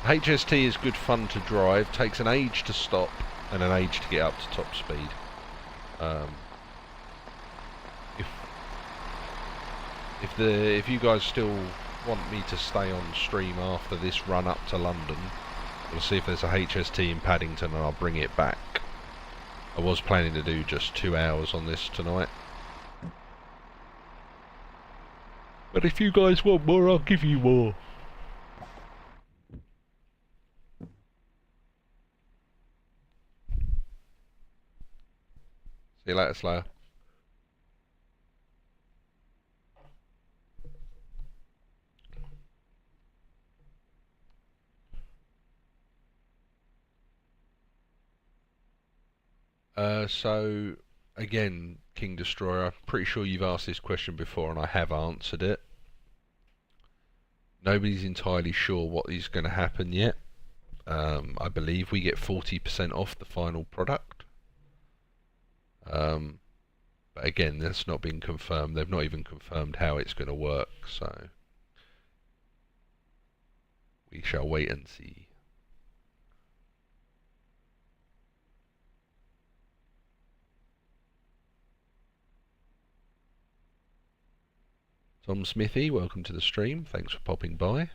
S1: HST is good fun to drive, takes an age to stop and an age to get up to top speed. If you guys still want me to stay on stream after this run up to London, we'll see if there's a HST in Paddington and I'll bring it back. I was planning to do just 2 hours on this tonight. But if you guys want more, I'll give you more. See you later, Slayer. So, again, King Destroyer, pretty sure you've asked this question before and I have answered it. Nobody's entirely sure what is going to happen yet. I believe we get 40% off the final product. But again, that's not been confirmed. They've not even confirmed how it's going to work, so we shall wait and see. Tom Smithy, welcome to the stream. Thanks for popping by.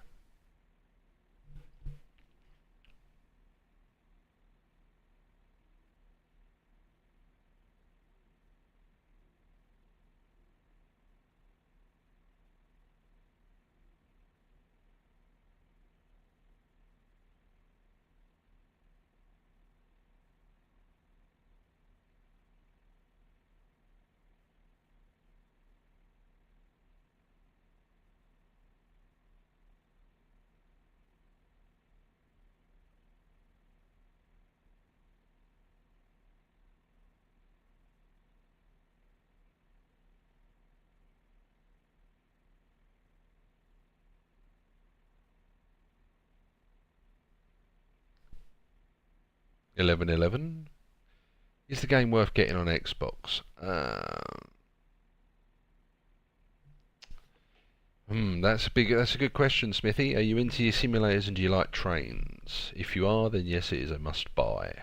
S1: $11.11. Is the game worth getting on Xbox? That's a good question, Smithy. Are you into your simulators and do you like trains? If you are, then yes, it is a must buy.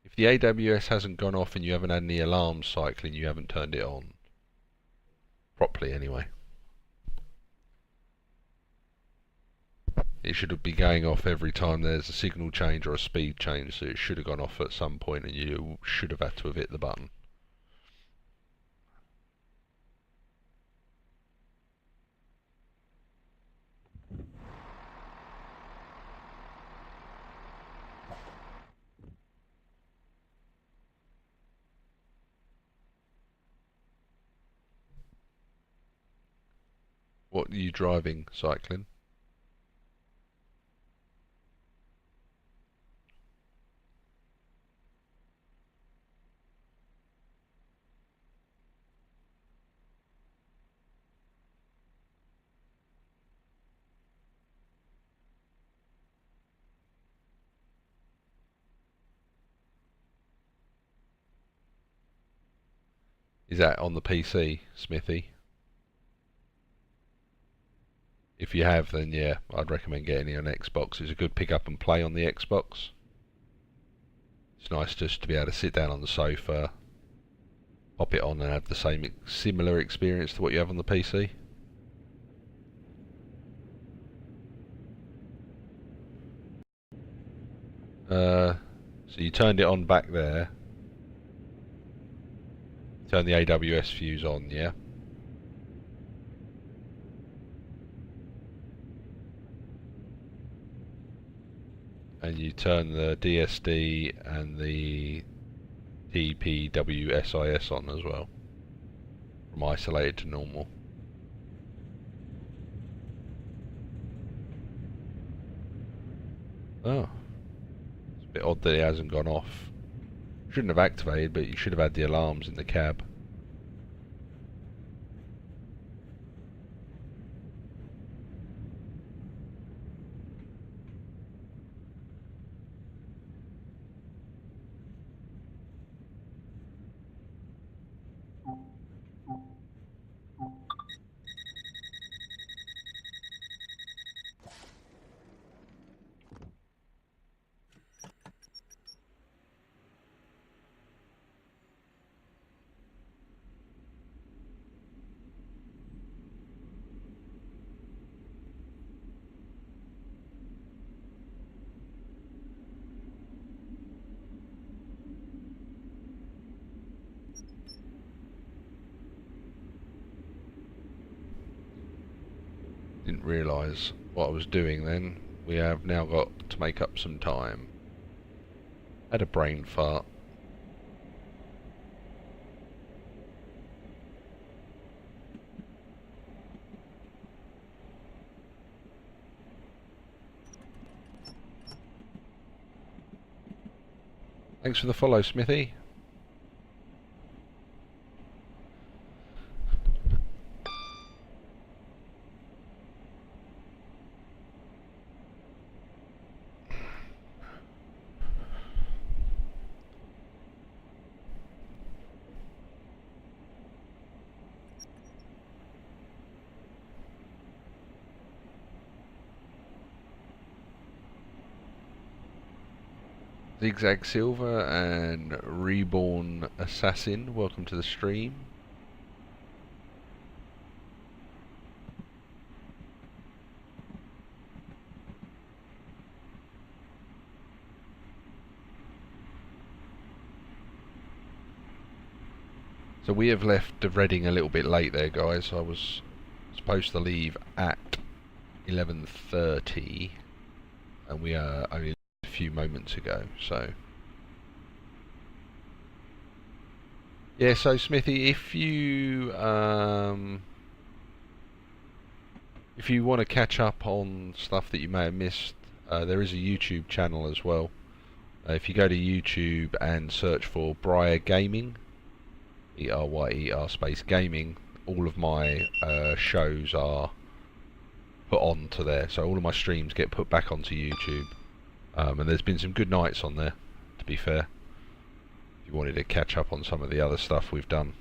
S1: If the AWS hasn't gone off and you haven't had any alarms cycling, you haven't turned it on. Properly, anyway. It should be going off every time there's a signal change or a speed change, so it should have gone off at some point and you should have had to have hit the button. What are you driving, cycling? Is that on the PC, Smithy? If you have, then yeah, I'd recommend getting it on Xbox. It's a good pick up and play on the Xbox. It's nice just to be able to sit down on the sofa, pop it on and have the similar experience to what you have on the PC. So you turned it on back there. Turn the AWS fuse on, yeah? And you turn the DSD and the TPWSIS on as well, from isolated to normal. Oh, it's a bit odd that it hasn't gone off. Shouldn't have activated, but you should have had the alarms in the cab. Didn't realise what I was doing then. We have now got to make up some time. Had a brain fart. Thanks for the follow, Smithy. Zigzag Silver and Reborn Assassin, welcome to the stream. So we have left Reading a little bit late there, guys. I was supposed to leave at 11:30 and we are only a few moments ago, so yeah. So Smithy, if you want to catch up on stuff that you may have missed, there is a YouTube channel as well. If you go to YouTube and search for Briar Gaming, ERYER space gaming, all of my shows are put onto there, so all of my streams get put back onto YouTube. And there's been some good nights on there, to be fair, if you wanted to catch up on some of the other stuff we've done.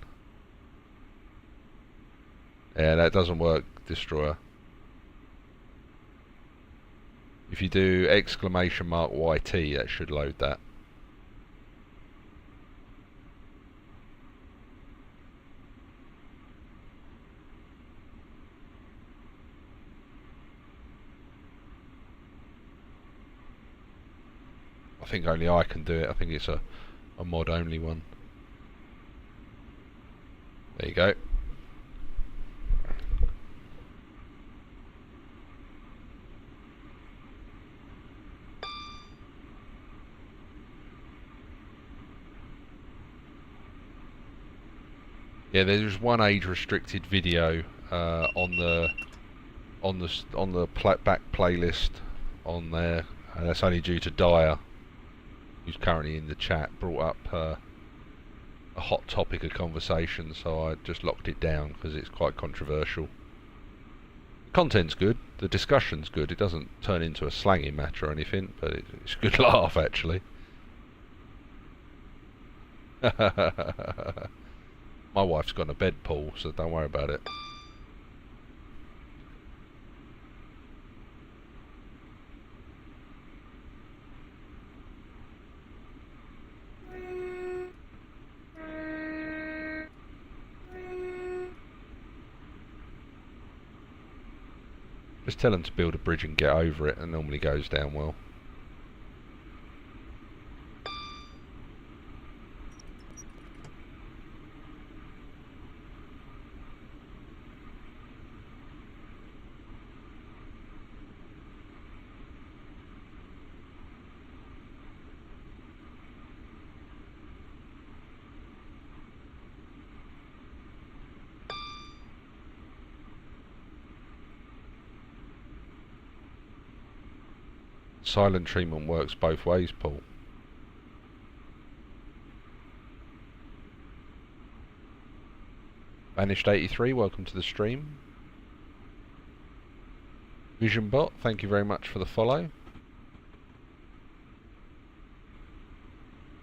S1: Yeah, that doesn't work, Destroyer. If you do !YT, that should load that. I think only I can do it. I think it's a mod only one. There you go. Yeah, there's one age-restricted video on the back playlist on there, and that's only due to Dyer, who's currently in the chat, brought up a hot topic of conversation, so I just locked it down because it's quite controversial. The content's good, the discussion's good, it doesn't turn into a slanging match or anything, but it's a good laugh actually. My wife's got a bed, Paul, so don't worry about it. Just tell them to build a bridge and get over it, and normally goes down well. Silent treatment works both ways, Paul. Vanished 83, welcome to the stream. VisionBot, thank you very much for the follow.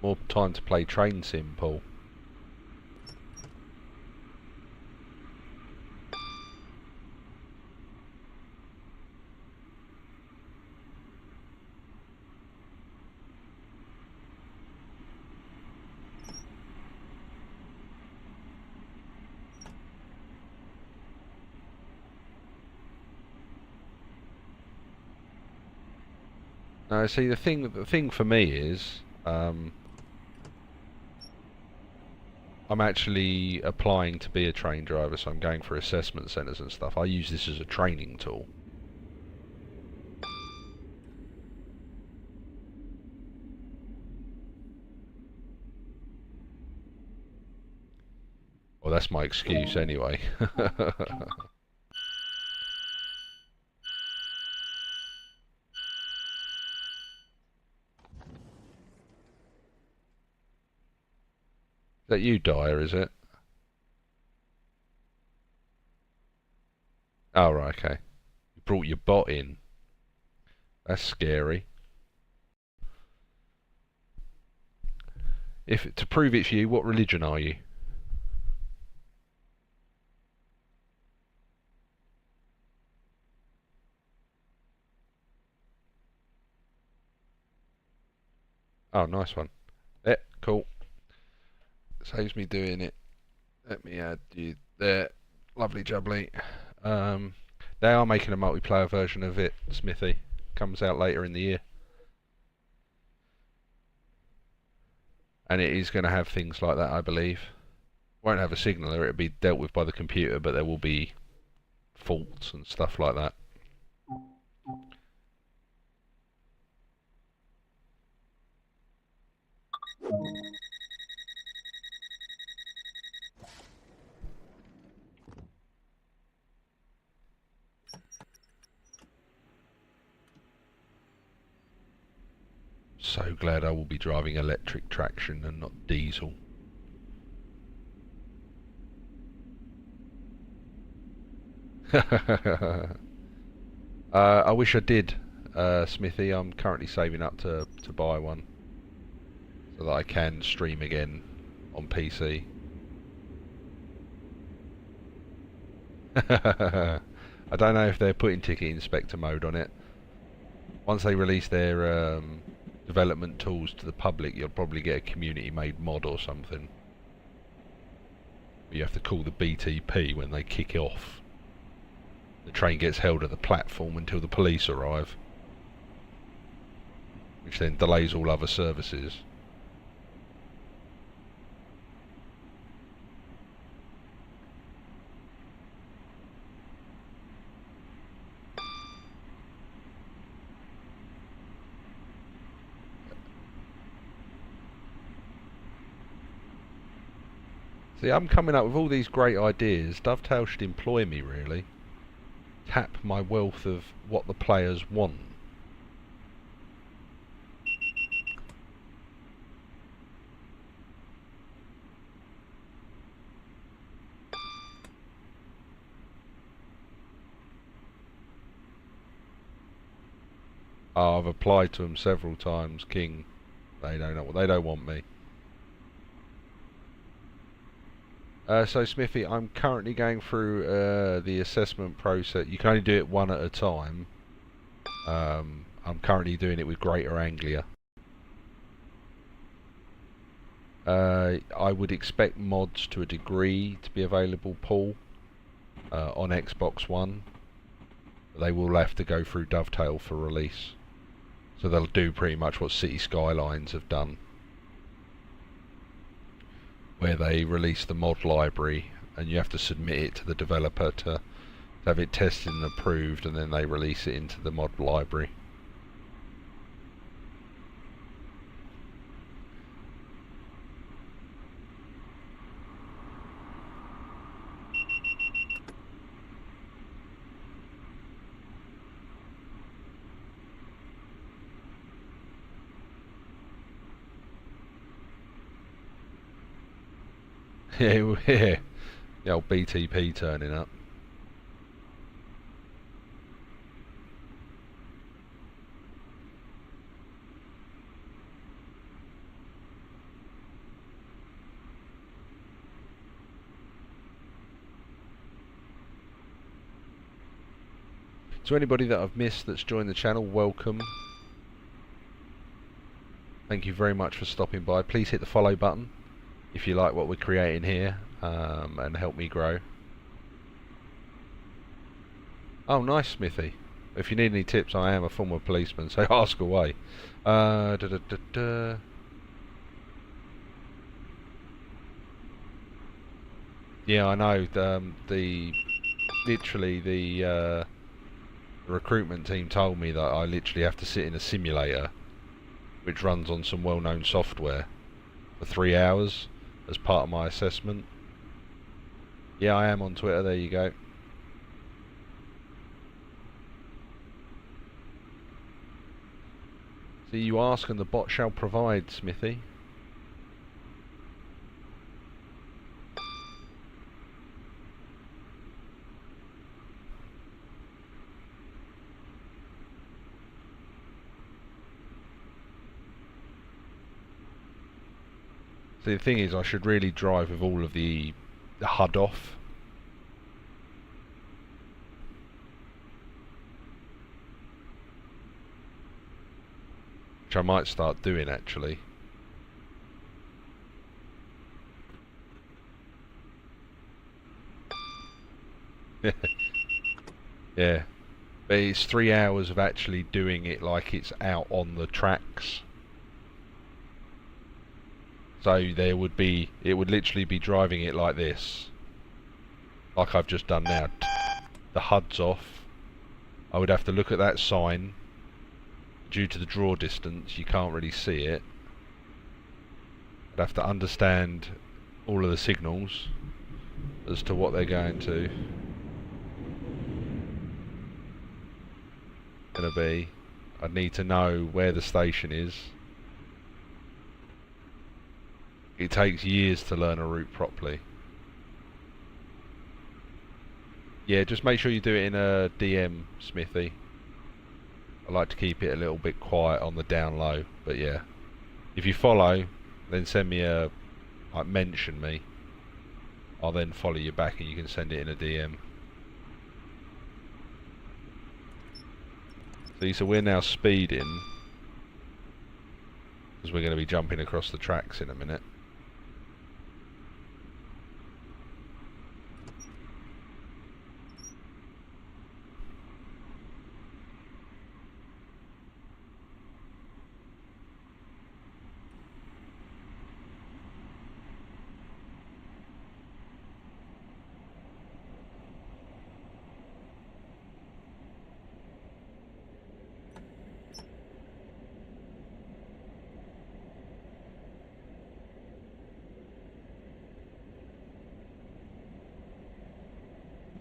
S1: More time to play Train Sim, Paul. No, see, the thing for me is, I'm actually applying to be a train driver, so I'm going for assessment centres and stuff. I use this as a training tool. Well, that's my excuse anyway. Is that you, Dyer, is it? Oh, right, okay. You brought your bot in. That's scary. To prove it's you, what religion are you? Oh, nice one. Yeah, cool. Saves me doing it. Let me add you there. Lovely jubbly. They are making a multiplayer version of it, Smithy. Comes out later in the year. And it is going to have things like that, I believe. Won't have a signaler, it'll be dealt with by the computer, but there will be faults and stuff like that. So glad I will be driving electric traction and not diesel. I wish I did, Smithy. I'm currently saving up to buy one so that I can stream again on PC. I don't know if they're putting Ticket Inspector mode on it. Once they release their development tools to the public, you'll probably get a community-made mod or something. You have to call the BTP when they kick off. The train gets held at the platform until the police arrive, which then delays all other services. See, I'm coming up with all these great ideas. Dovetail should employ me, really. Tap my wealth of what the players want. Oh, I've applied to them several times, King. They don't know what they don't want me. So Smithy, I'm currently going through the assessment process. You can only do it one at a time. I'm currently doing it with Greater Anglia. I would expect mods to a degree to be available, Paul, on Xbox One. They will have to go through Dovetail for release. So they'll do pretty much what City Skylines have done, where they release the mod library and you have to submit it to the developer to have it tested and approved, and then they release it into the mod library. Yeah, the old BTP turning up. So anybody that I've missed that's joined the channel, welcome. Thank you very much for stopping by. Please hit the follow button if you like what we're creating here, and help me grow. Oh, nice, Smithy. If you need any tips, I am a former policeman, so ask away. Da, da, da, da. Yeah, I know. Literally the recruitment team told me that I literally have to sit in a simulator, which runs on some well-known software, for 3 hours as part of my assessment. Yeah, I am on Twitter. There you go. See, you ask and the bot shall provide, Smithy. See, the thing is, I should really drive with all of the HUD off. Which I might start doing, actually. Yeah. But it's 3 hours of actually doing it like it's out on the tracks. So there would be, it would literally be driving it like this. Like I've just done now. The HUD's off. I would have to look at that sign. Due to the draw distance, you can't really see it. I'd have to understand all of the signals as to what they're going to be. I'd need to know where the station is. It takes years to learn a route properly. Yeah, just make sure you do it in a DM, Smithy. I like to keep it a little bit quiet on the down low, but yeah. If you follow, then send me a, like, mention me. I'll then follow you back and you can send it in a DM. See, so we're now speeding, because we're going to be jumping across the tracks in a minute.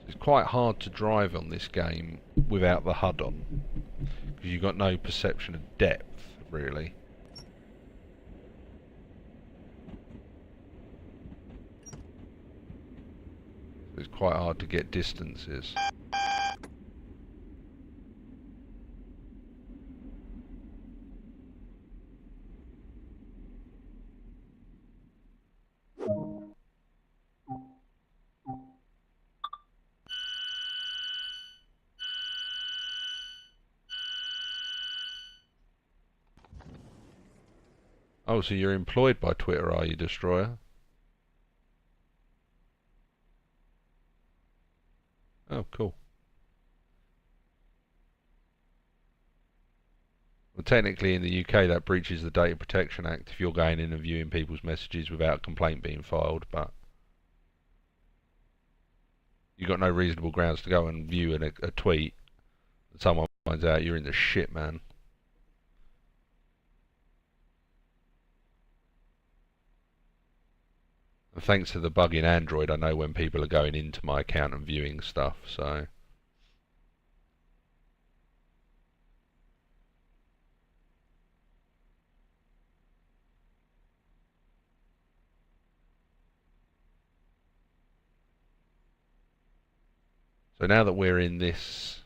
S1: It's quite hard to drive on this game without the HUD on, because you've got no perception of depth, really. It's quite hard to get distances. Oh, so you're employed by Twitter, are you, Destroyer? Oh, cool. Well, technically in the UK that breaches the Data Protection Act if you're going in and viewing people's messages without a complaint being filed, but you've got no reasonable grounds to go and view a tweet and someone finds out you're in the shit, man. And thanks to the bug in Android, I know when people are going into my account and viewing stuff, so... So now that we're in this,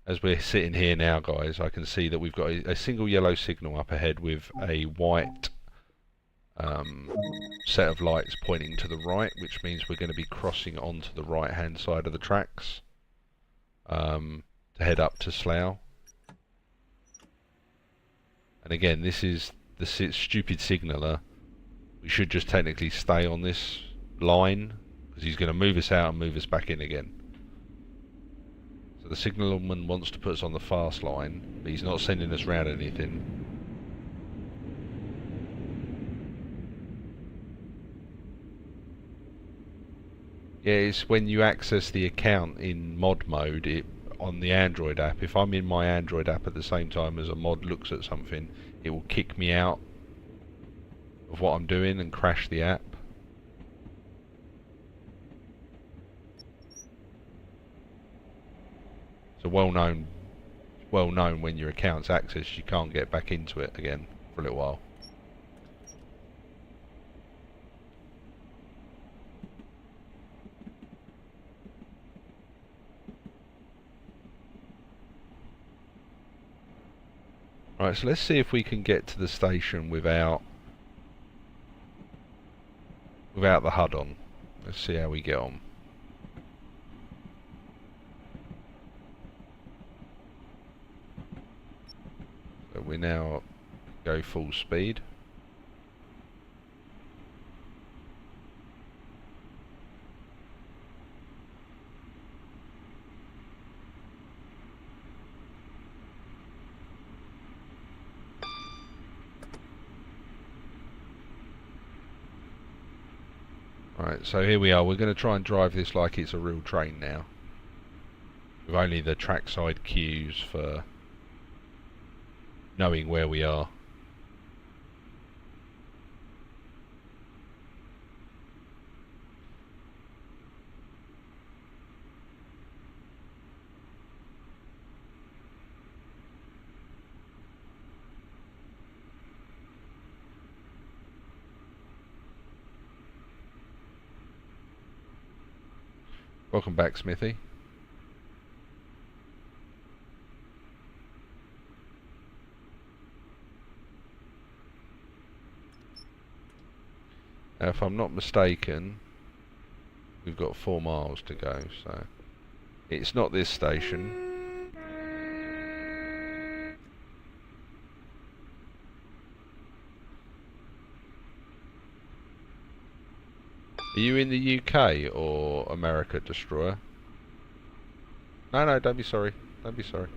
S1: as we're sitting here now, guys, I can see that we've got a single yellow signal up ahead with a white set of lights pointing to the right, which means we're going to be crossing onto the right hand side of the tracks to head up to Slough. And again, this is the stupid signaller. We should just technically stay on this line because he's going to move us out and move us back in again. So the signalman wants to put us on the fast line, but he's not sending us round anything. Yeah, it's when you access the account in mod mode on the Android app. If I'm in my Android app at the same time as a mod looks at something, it will kick me out of what I'm doing and crash the app. So well known when your account's accessed, you can't get back into it again for a little while. Right, so let's see if we can get to the station without the HUD on. Let's see how we get on. So we now go full speed. Right, so here we are. We're going to try and drive this like it's a real train now, with only the trackside cues for knowing where we are. Welcome back, Smithy. Now, if I'm not mistaken, we've got 4 miles to go, so it's not this station. Are you in the UK or America, Destroyer? No, don't be sorry. Don't be sorry.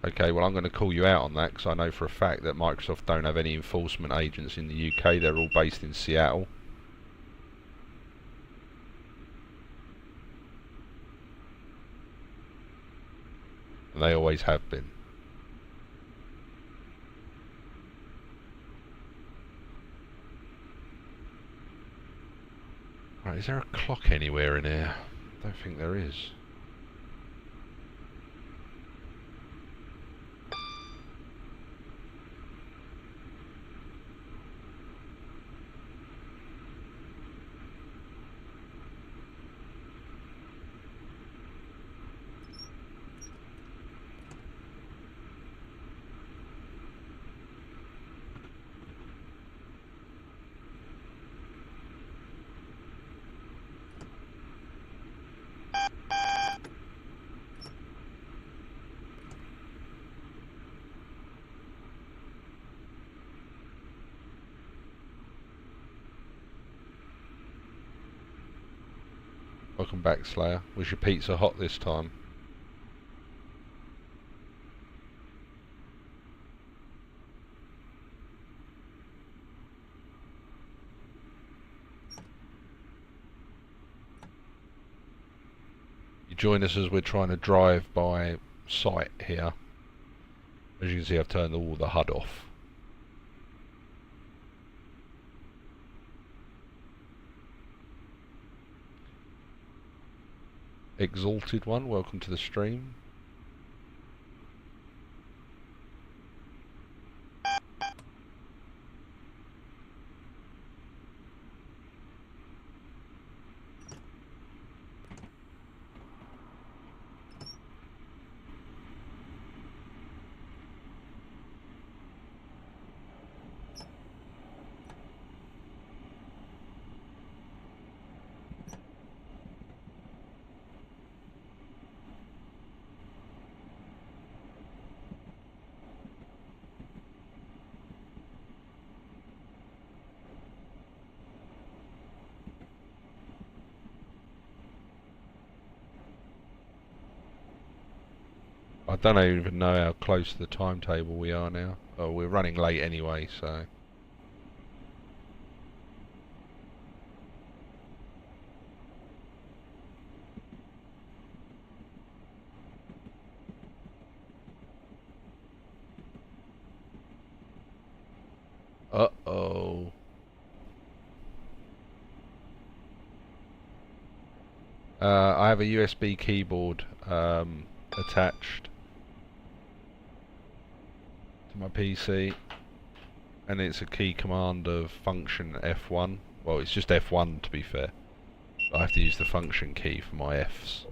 S1: Okay, well I'm going to call you out on that because I know for a fact that Microsoft don't have any enforcement agents in the UK. They're all based in Seattle. And they always have been. Right, is there a clock anywhere in here? I don't think there is. Welcome back, Slayer. Was your pizza hot this time? You join us as we're trying to drive by site here. As you can see, I've turned all the HUD off. Exalted One, welcome to the stream. I don't even know how close to the timetable we are now. Oh, we're running late anyway, so... Uh-oh. I have a USB keyboard attached to my PC, and it's a key command of function F1. Well, it's just F1 to be fair. I have to use the function key for my Fs.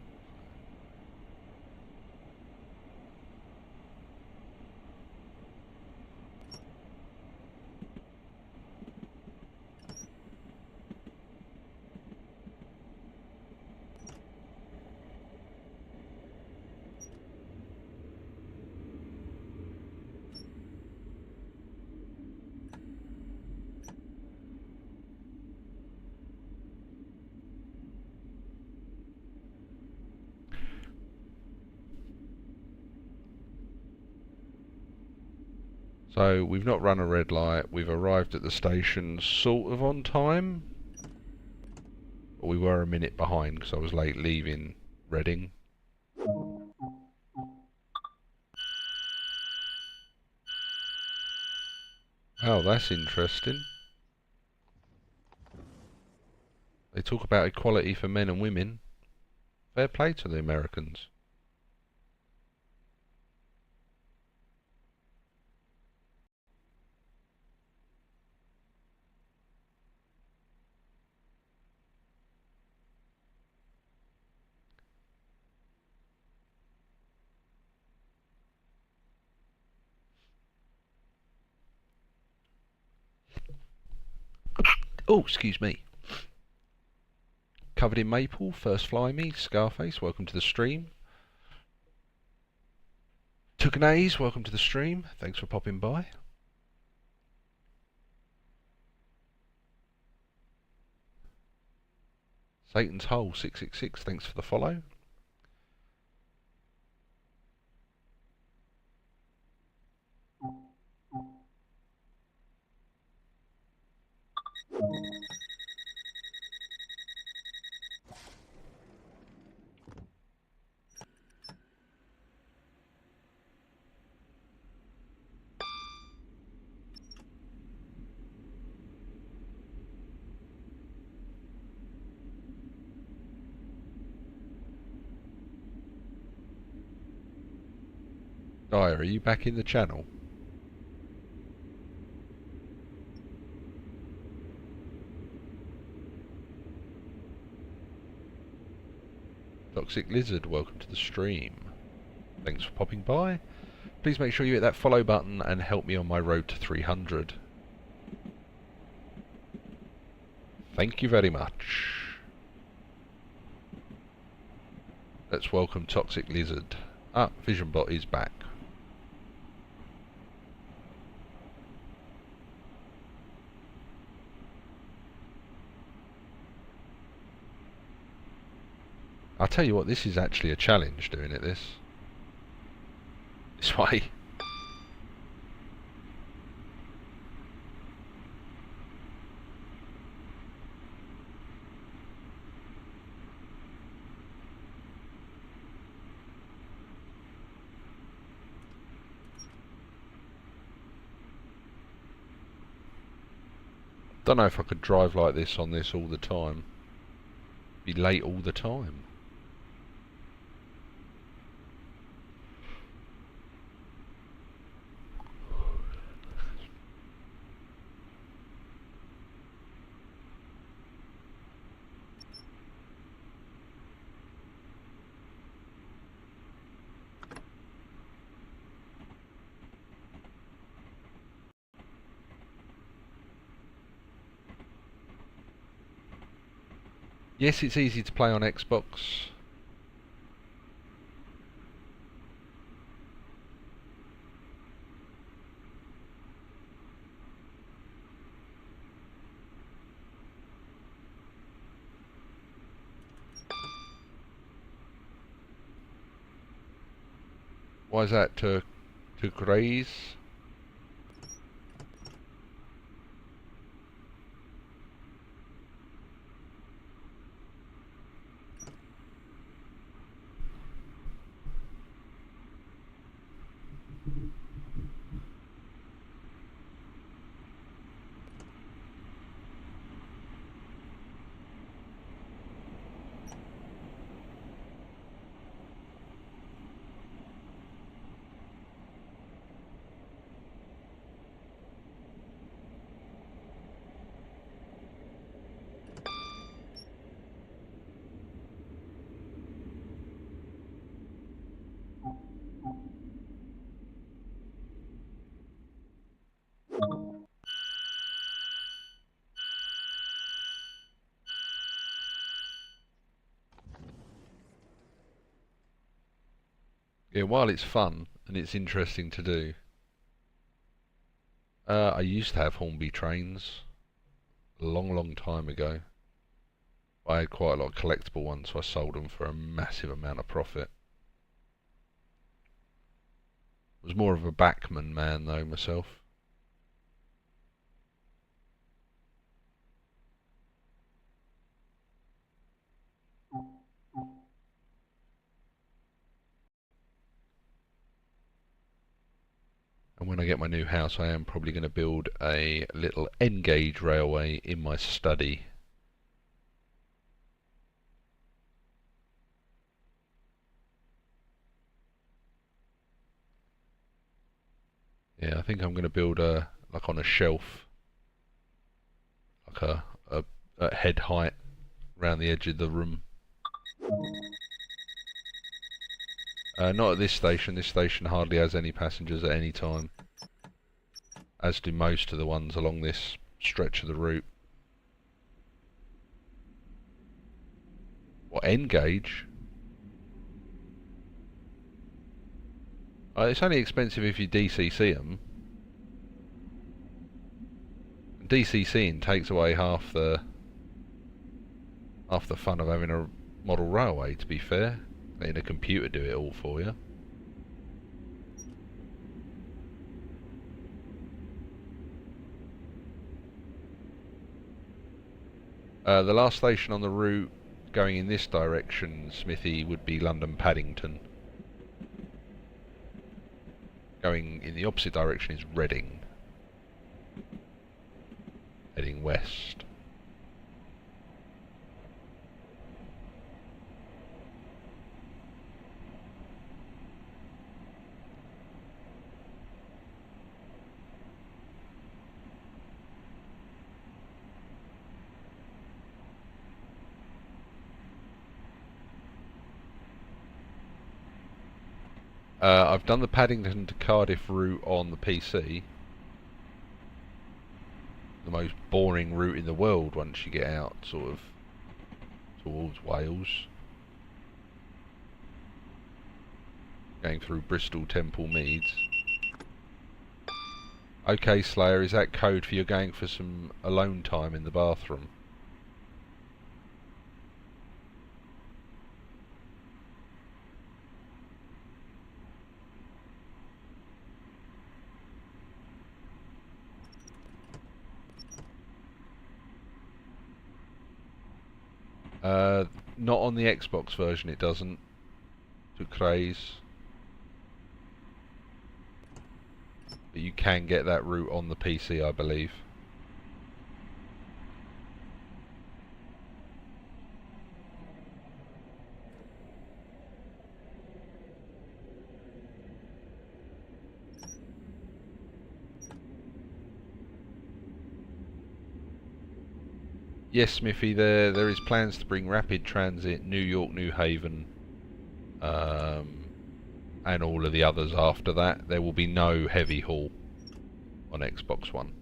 S1: So we've not run a red light, we've arrived at the station sort of on time. But we were a minute behind because I was late leaving Reading. Oh, that's interesting. They talk about equality for men and women. Fair play to the Americans. Oh, excuse me. Covered in maple, first fly me, Scarface, welcome to the stream. Took an A's, welcome to the stream, thanks for popping by. Satan's Hole 666, thanks for the follow. Dyer, are you back in the channel? Toxic Lizard, welcome to the stream. Thanks for popping by. Please make sure you hit that follow button and help me on my road to 300. Thank you very much. Let's welcome Toxic Lizard. Ah, VisionBot is back. I'll tell you what, this is actually a challenge doing it this way. Don't know if I could drive like this on this all the time. Be late all the time. Yes, it's easy to play on Xbox. Why is that? To graze? Yeah, while it's fun and it's interesting to do, I used to have Hornby trains a long, long time ago. I had quite a lot of collectible ones, so I sold them for a massive amount of profit. I was more of a backman man though myself. And when I get my new house, I am probably going to build a little N-gauge railway in my study. Yeah, I think I'm going to build like on a shelf, like a head height around the edge of the room. Not at this station. This station hardly has any passengers at any time, as do most of the ones along this stretch of the route. What, N-gauge? It's only expensive if you DCC them. DCCing takes away half the fun of having a model railway, to be fair. Letting a computer do it all for you. The last station on the route going in this direction, Smithy, would be London Paddington. Going in the opposite direction is Reading. Heading west. I've done the Paddington to Cardiff route on the PC. The most boring route in the world once you get out sort of towards Wales. Going through Bristol, Temple, Meads. Okay, Slayer, is that code for you going for some alone time in the bathroom? Not on the Xbox version it doesn't. To Craze. But you can get that route on the PC, I believe. Yes, Smithy, there is plans to bring rapid transit New York, New Haven, and all of the others after that. There will be no heavy haul on Xbox One.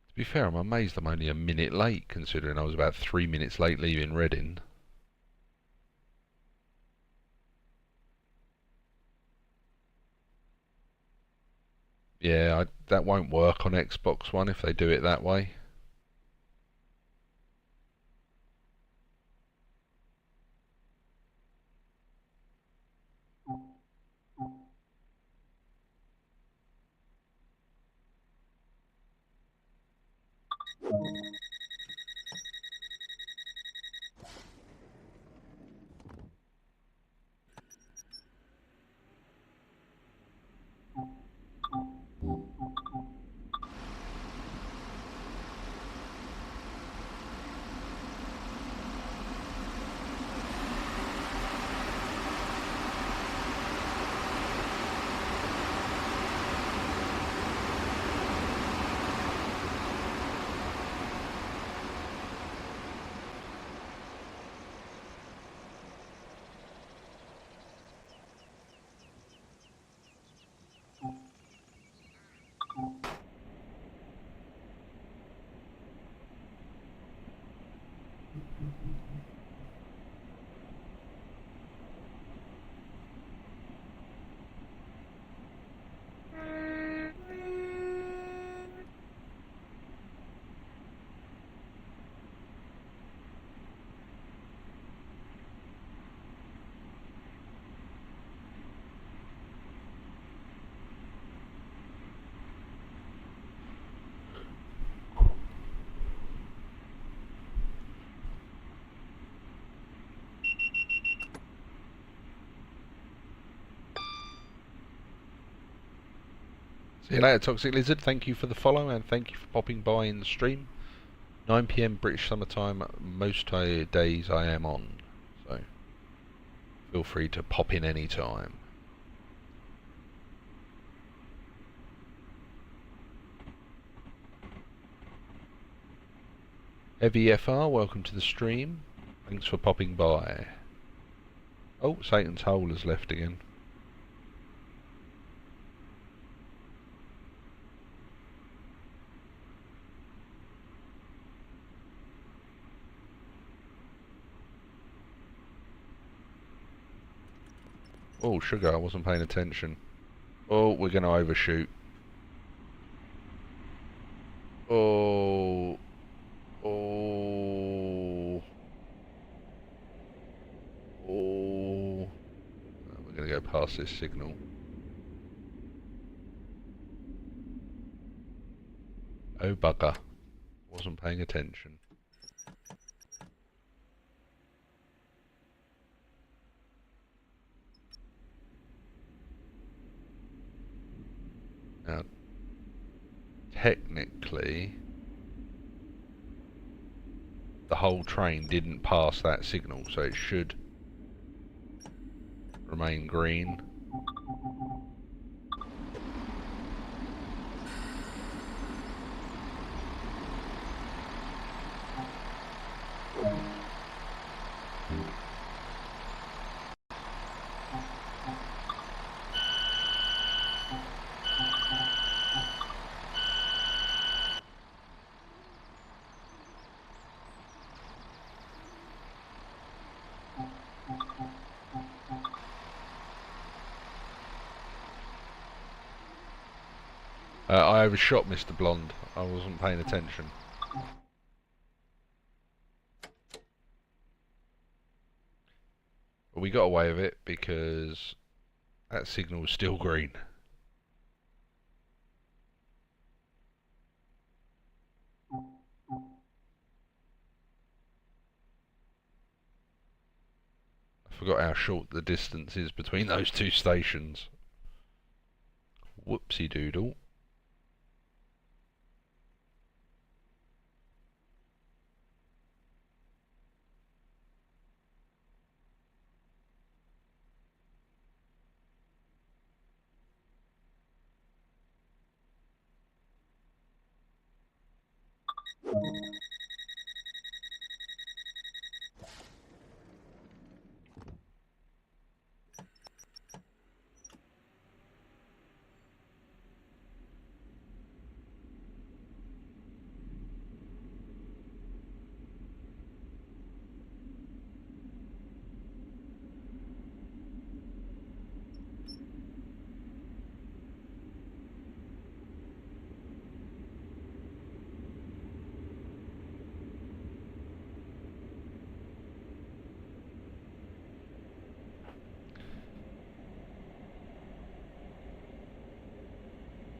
S1: To be fair, I'm amazed I'm only a minute late, considering I was about 3 minutes late leaving Reading. Yeah, that won't work on Xbox One if they do it that way. See you later, Toxic Lizard. Thank you for the follow and thank you for popping by in the stream. 9 PM British summertime, most days I am on, so feel free to pop in any time. Heavy FR, welcome to the stream. Thanks for popping by. Oh, Satan's Hole has left again. Oh, sugar, I wasn't paying attention. Oh, we're going to overshoot. Oh. Oh. Oh. We're going to go past this signal. Oh, bugger. Wasn't paying attention. Now, technically, the whole train didn't pass that signal, so it should remain green. I overshot Mr. Blonde. I wasn't paying attention. But we got away with it because that signal was still green. I forgot how short the distance is between those two stations. Whoopsie doodle.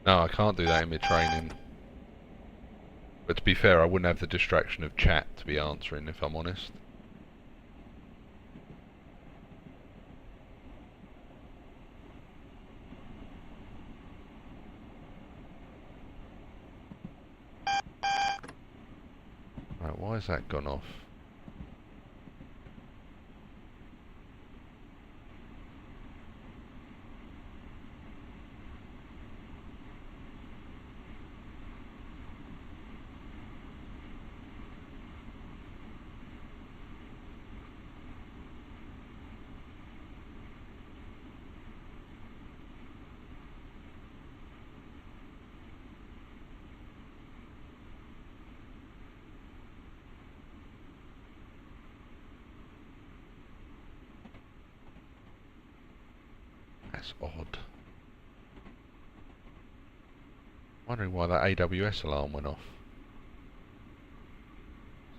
S1: No, I can't do that in my training. But to be fair, I wouldn't have the distraction of chat to be answering, if I'm honest. Right, why has that gone off? That's odd. Wondering why that AWS alarm went off.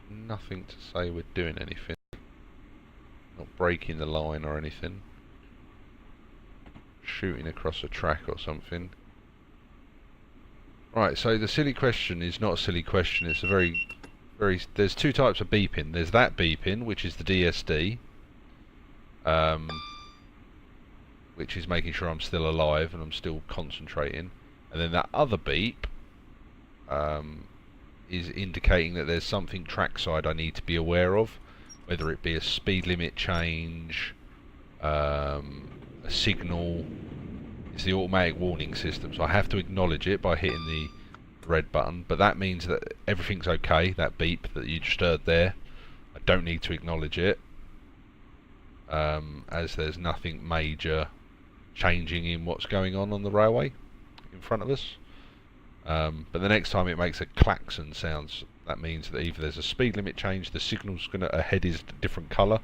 S1: There's nothing to say we're doing anything. Not breaking the line or anything. Shooting across a track or something. Right, so the silly question is not a silly question, it's a very... There's two types of beeping. There's that beeping, which is the DSD. Which is making sure I'm still alive and I'm still concentrating. And then that other beep is indicating that there's something trackside I need to be aware of, whether it be a speed limit change, a signal. It's the automatic warning system, so I have to acknowledge it by hitting the red button, but that means that everything's okay. That beep that you just heard there, I don't need to acknowledge it, as there's nothing major changing in what's going on the railway in front of us. But the next time it makes a klaxon sounds, that means that either there's a speed limit change, the signal's ahead is a different colour,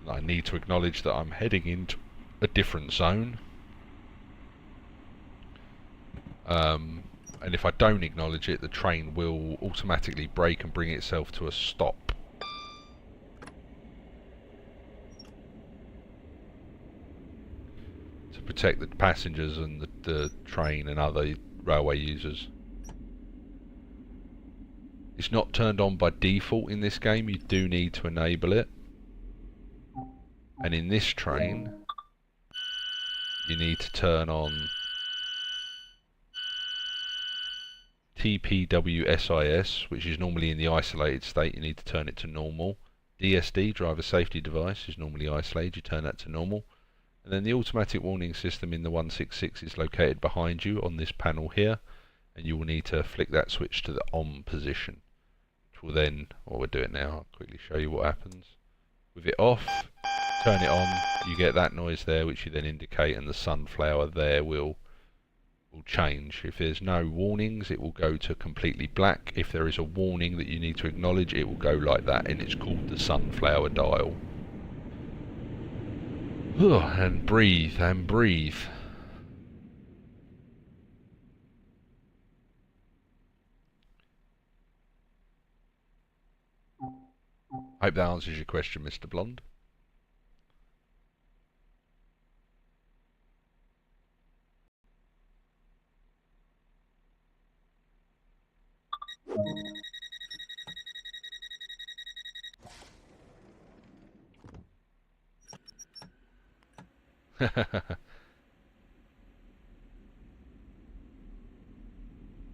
S1: and I need to acknowledge that I'm heading into a different zone. And if I don't acknowledge it, the train will automatically brake and bring itself to a stop. To protect the passengers and the train and other railway users. It's not turned on by default in this game, you do need to enable it. And in this train, you need to turn on TPWSIS, which is normally in the isolated state, you need to turn it to normal. DSD, driver safety device, is normally isolated, you turn that to normal. And then the automatic warning system in the 166 is located behind you on this panel here, and you will need to flick that switch to the on position, which will then, what we'll do it now, I'll quickly show you what happens. With it off, turn it on, you get that noise there, which you then indicate, and the sunflower there will change. If there's no warnings, it will go to completely black. If there is a warning that you need to acknowledge, it will go like that, and it's called the sunflower dial. And breathe, and breathe. Hope that answers your question, Mr. Blonde.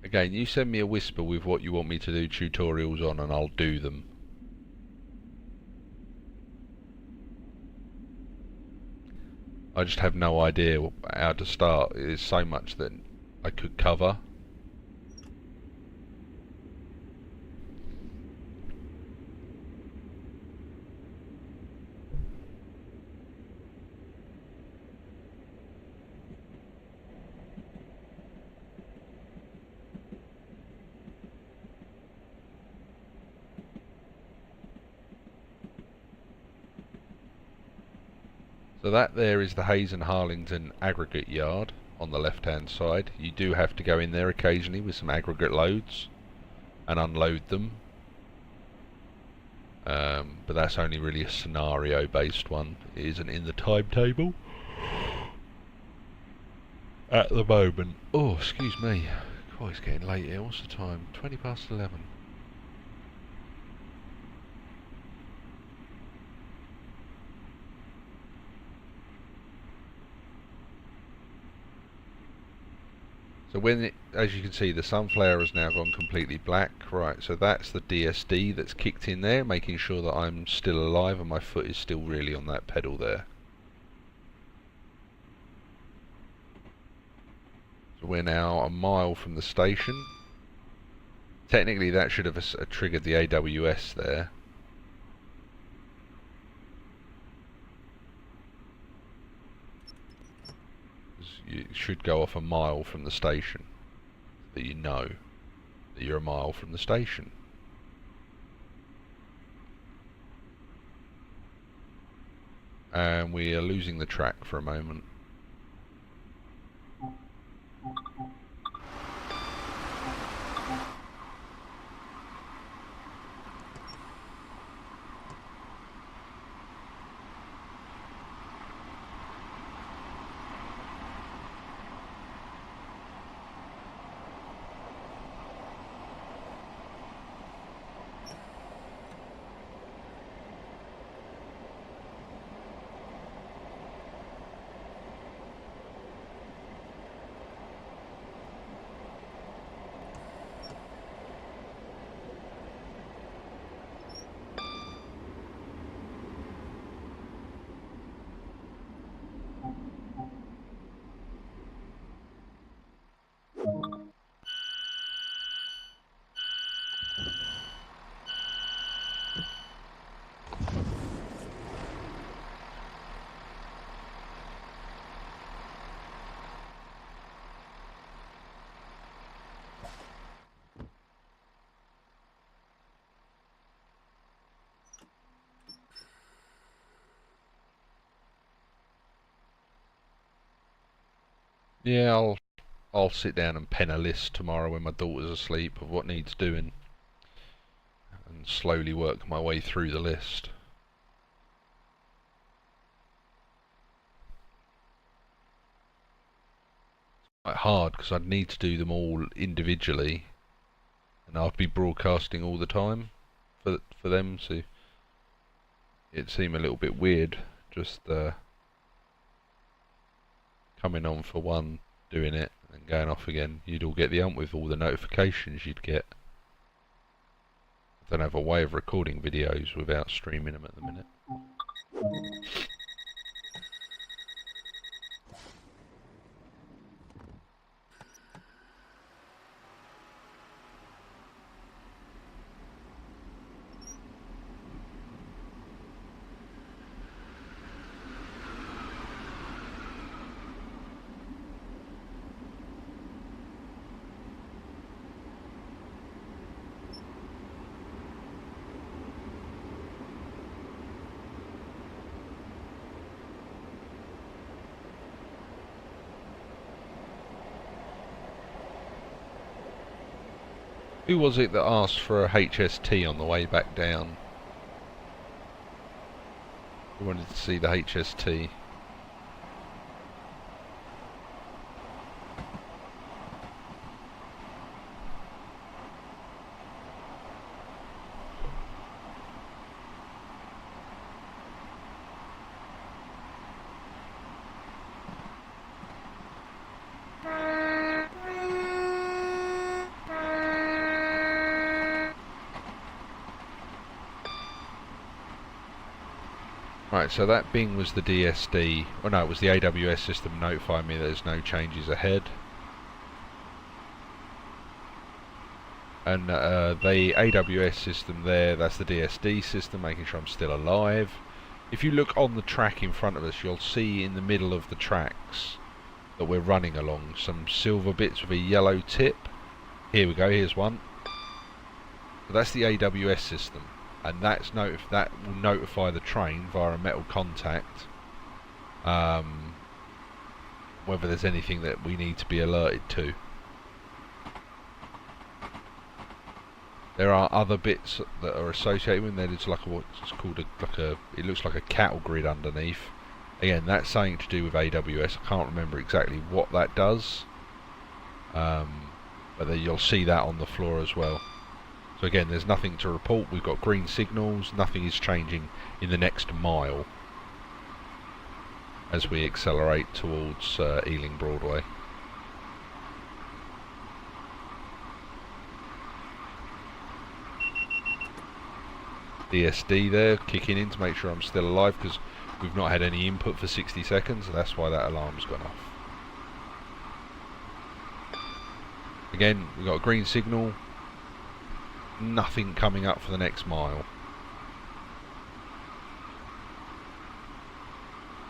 S1: Again, you send me a whisper with what you want me to do tutorials on and I'll do them. I just have no idea how to start. There's so much that I could cover. So that there is the Hayes and Harlington aggregate yard on the left hand side. You do have to go in there occasionally with some aggregate loads and unload them. But that's only really a scenario based one. It isn't in the timetable at the moment. Oh, excuse me. Oh, it's getting late here. What's the time? 20 past 11. So when it, as you can see, the sunflower has now gone completely black. Right, so that's the DSD that's kicked in there, making sure that I'm still alive and my foot is still really on that pedal there. So we're now a mile from the station. Technically that should have triggered the AWS there. You should go off a mile from the station, that you know that you're a mile from the station. And we are losing the track for a moment. Yeah, I'll sit down and pen a list tomorrow when my daughter's asleep of what needs doing and slowly work my way through the list. Quite hard because I'd need to do them all individually and I'd be broadcasting all the time for them, so it'd seem a little bit weird just coming on for one, doing it, and going off again. You'd all get the ump with all the notifications you'd get. I don't have a way of recording videos without streaming them at the minute. Who was it that asked for a HST on the way back down? We wanted to see the HST. Right, so that bing was the DSD, well no, it was the AWS system notifying me there's no changes ahead. And the AWS system there, that's the DSD system, making sure I'm still alive. If you look on the track in front of us, you'll see in the middle of the tracks that we're running along some silver bits with a yellow tip. Here we go, here's one. So that's the AWS system. And that will notify the train via a metal contact whether there's anything that we need to be alerted to. There are other bits that are associated with them. There's like what's called it looks like a cattle grid underneath. Again, that's something to do with AWS. I can't remember exactly what that does, but you'll see that on the floor as well. So again, there's nothing to report. We've got green signals. Nothing is changing in the next mile as we accelerate towards Ealing Broadway. DSD there, kicking in to make sure I'm still alive because we've not had any input for 60 seconds. So that's why that alarm's gone off. Again, we've got a green signal. Nothing coming up for the next mile.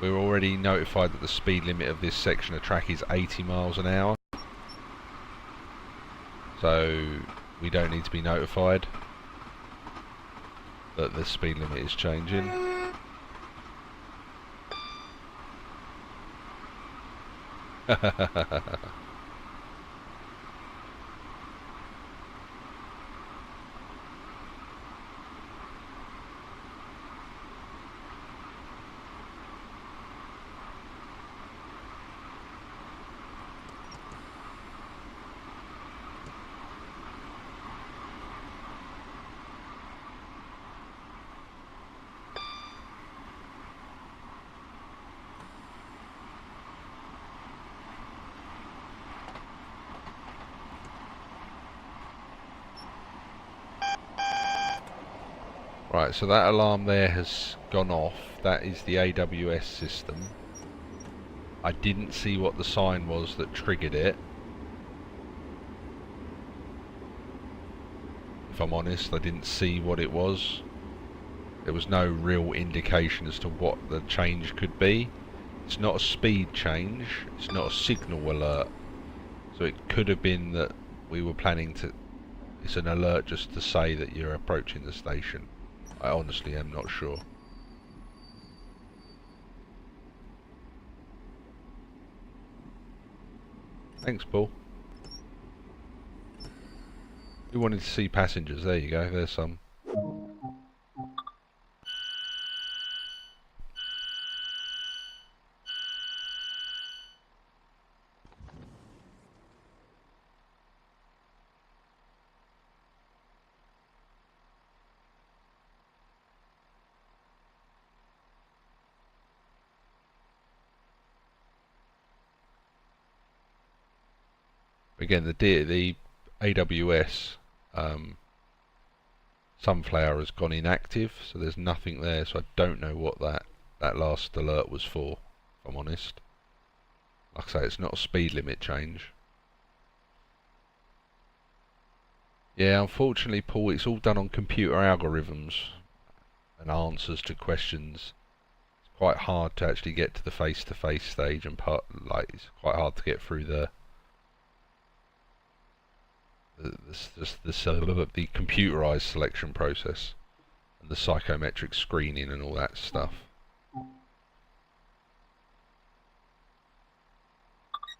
S1: We're already notified that the speed limit of this section of track is 80 miles an hour. So we don't need to be notified that the speed limit is changing. Right, so that alarm there has gone off. That is the AWS system. I didn't see what the sign was that triggered it. If I'm honest, I didn't see what it was. There was no real indication as to what the change could be. It's not a speed change, it's not a signal alert. So it could have been that we were planning to... It's an alert just to say that you're approaching the station. I honestly am not sure. Thanks, Paul. We wanted to see passengers. There you go. There's some. Again, the AWS sunflower has gone inactive, so there's nothing there. So I don't know what that last alert was for, if I'm honest. Like I say, it's not a speed limit change. Yeah, unfortunately, Paul, it's all done on computer algorithms and answers to questions. It's quite hard to actually get to the face-to-face stage, and it's quite hard to get through the computerized selection process and the psychometric screening and all that stuff.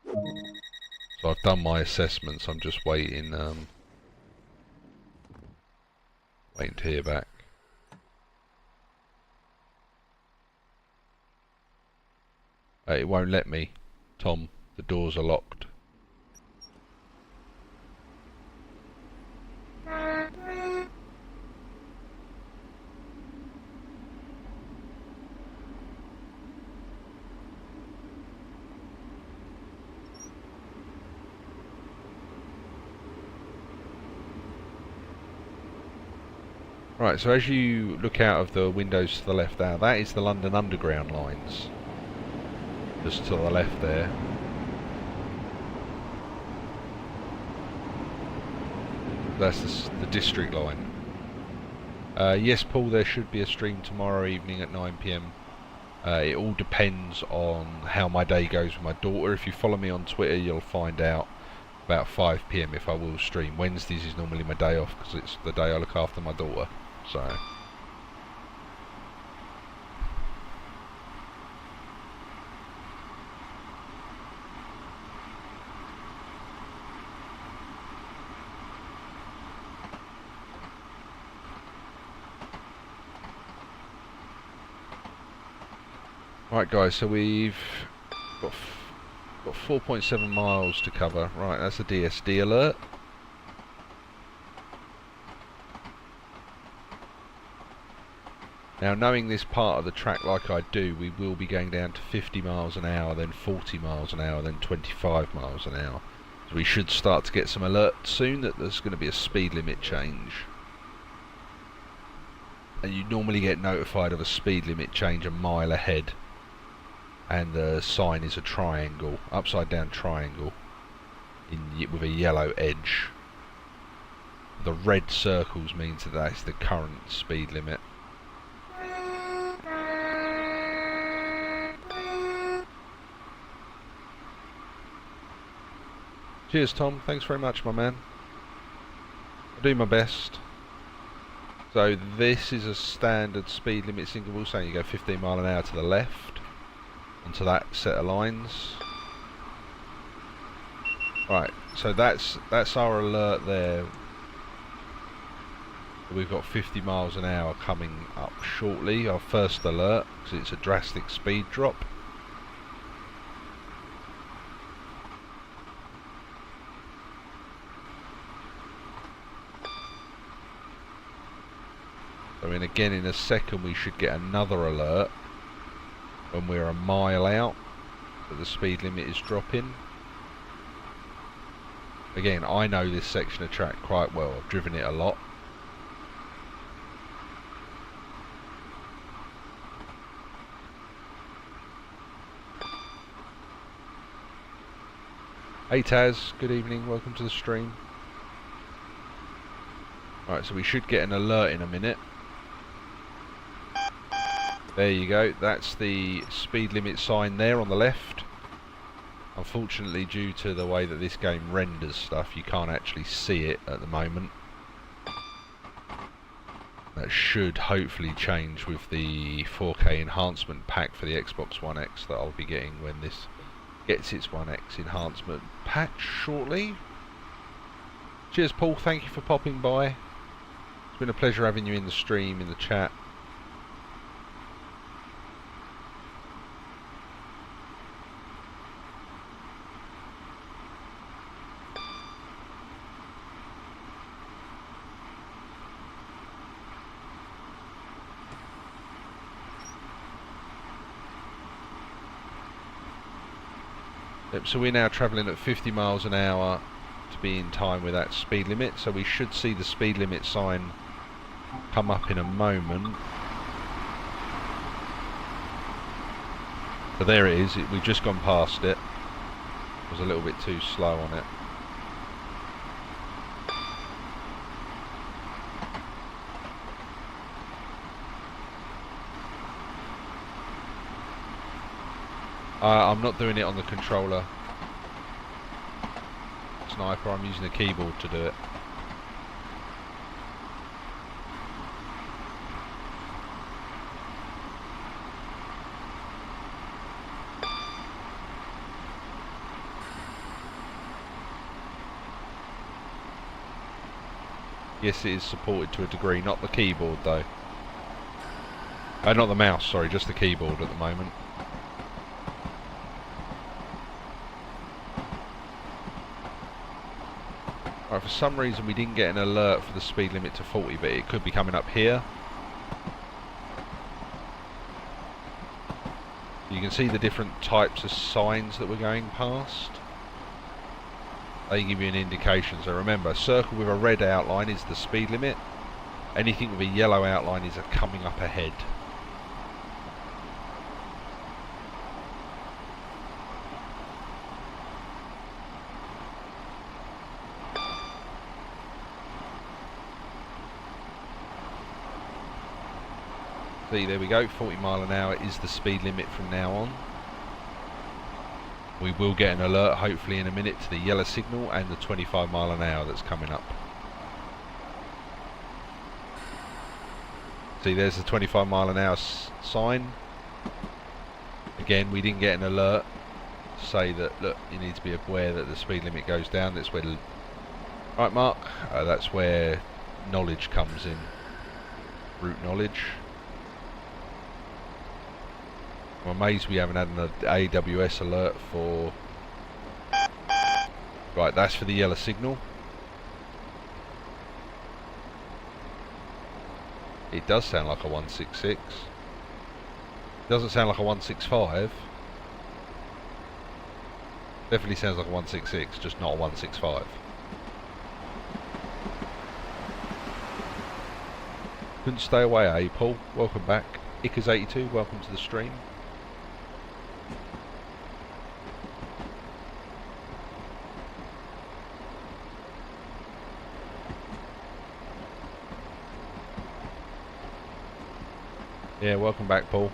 S1: So I've done my assessments. I'm just waiting to hear back. It won't let me, Tom. The doors are locked. Right, so as you look out of the windows to the left now, that is the London Underground lines. Just to the left there. That's the district line. Yes, Paul, there should be a stream tomorrow evening at 9 PM. It all depends on how my day goes with my daughter. If you follow me on Twitter, you'll find out about 5 PM if I will stream. Wednesdays is normally my day off because it's the day I look after my daughter. So. Right guys, so we've got 4.7 miles to cover. Right, that's a DSD alert. Now, knowing this part of the track like I do, we will be going down to 50 miles an hour, then 40 miles an hour, then 25 miles an hour. So we should start to get some alerts soon that there's going to be a speed limit change. And you normally get notified of a speed limit change a mile ahead. And the sign is a triangle, upside down triangle, with a yellow edge. The red circles means that that's the current speed limit. Cheers, Tom. Thanks very much, my man. I'll do my best. So this is a standard speed limit signal, saying you go 15 mile an hour to the left onto that set of lines. Right, so that's our alert there. We've got 50 miles an hour coming up shortly, our first alert, because it's a drastic speed drop. I mean, again, in a second we should get another alert when we're a mile out that the speed limit is dropping. Again, I know this section of track quite well. I've driven it a lot. Hey Taz, good evening, welcome to the stream. Right, so we should get an alert in a minute. There you go, that's the speed limit sign there on the left. Unfortunately, due to the way that this game renders stuff, you can't actually see it at the moment. That should hopefully change with the 4K enhancement pack for the Xbox One X that I'll be getting when this gets its One X enhancement patch shortly. Cheers Paul, thank you for popping by. It's been a pleasure having you in the stream, in the chat. Yep, so we're now travelling at 50 miles an hour to be in time with that speed limit, so we should see the speed limit sign come up in a moment. So there it is, we've just gone past it. I was a little bit too slow on it. I'm not doing it on the controller sniper, I'm using the keyboard to do it. Yes, it is supported to a degree, not the keyboard though. Not the mouse, sorry, just the keyboard at the moment. Right, for some reason we didn't get an alert for the speed limit to 40, but it could be coming up here. You can see the different types of signs that we're going past. They give you an indication. So remember, a circle with a red outline is the speed limit. Anything with a yellow outline is coming up ahead. See, there we go, 40 mile an hour is the speed limit from now on. We will get an alert hopefully in a minute to the yellow signal and the 25 mile an hour that's coming up. See, there's the 25 mile an hour sign. Again, we didn't get an alert to say that, look, you need to be aware that the speed limit goes down. That's where, right Mark, that's where knowledge comes in, route knowledge. I'm amazed we haven't had an AWS alert for... Right, that's for the yellow signal. It does sound like a 166. Doesn't sound like a 165. Definitely sounds like a 166, just not a 165. Couldn't stay away, eh, Paul? Welcome back. Ickers82, welcome to the stream. Yeah, welcome back, Paul.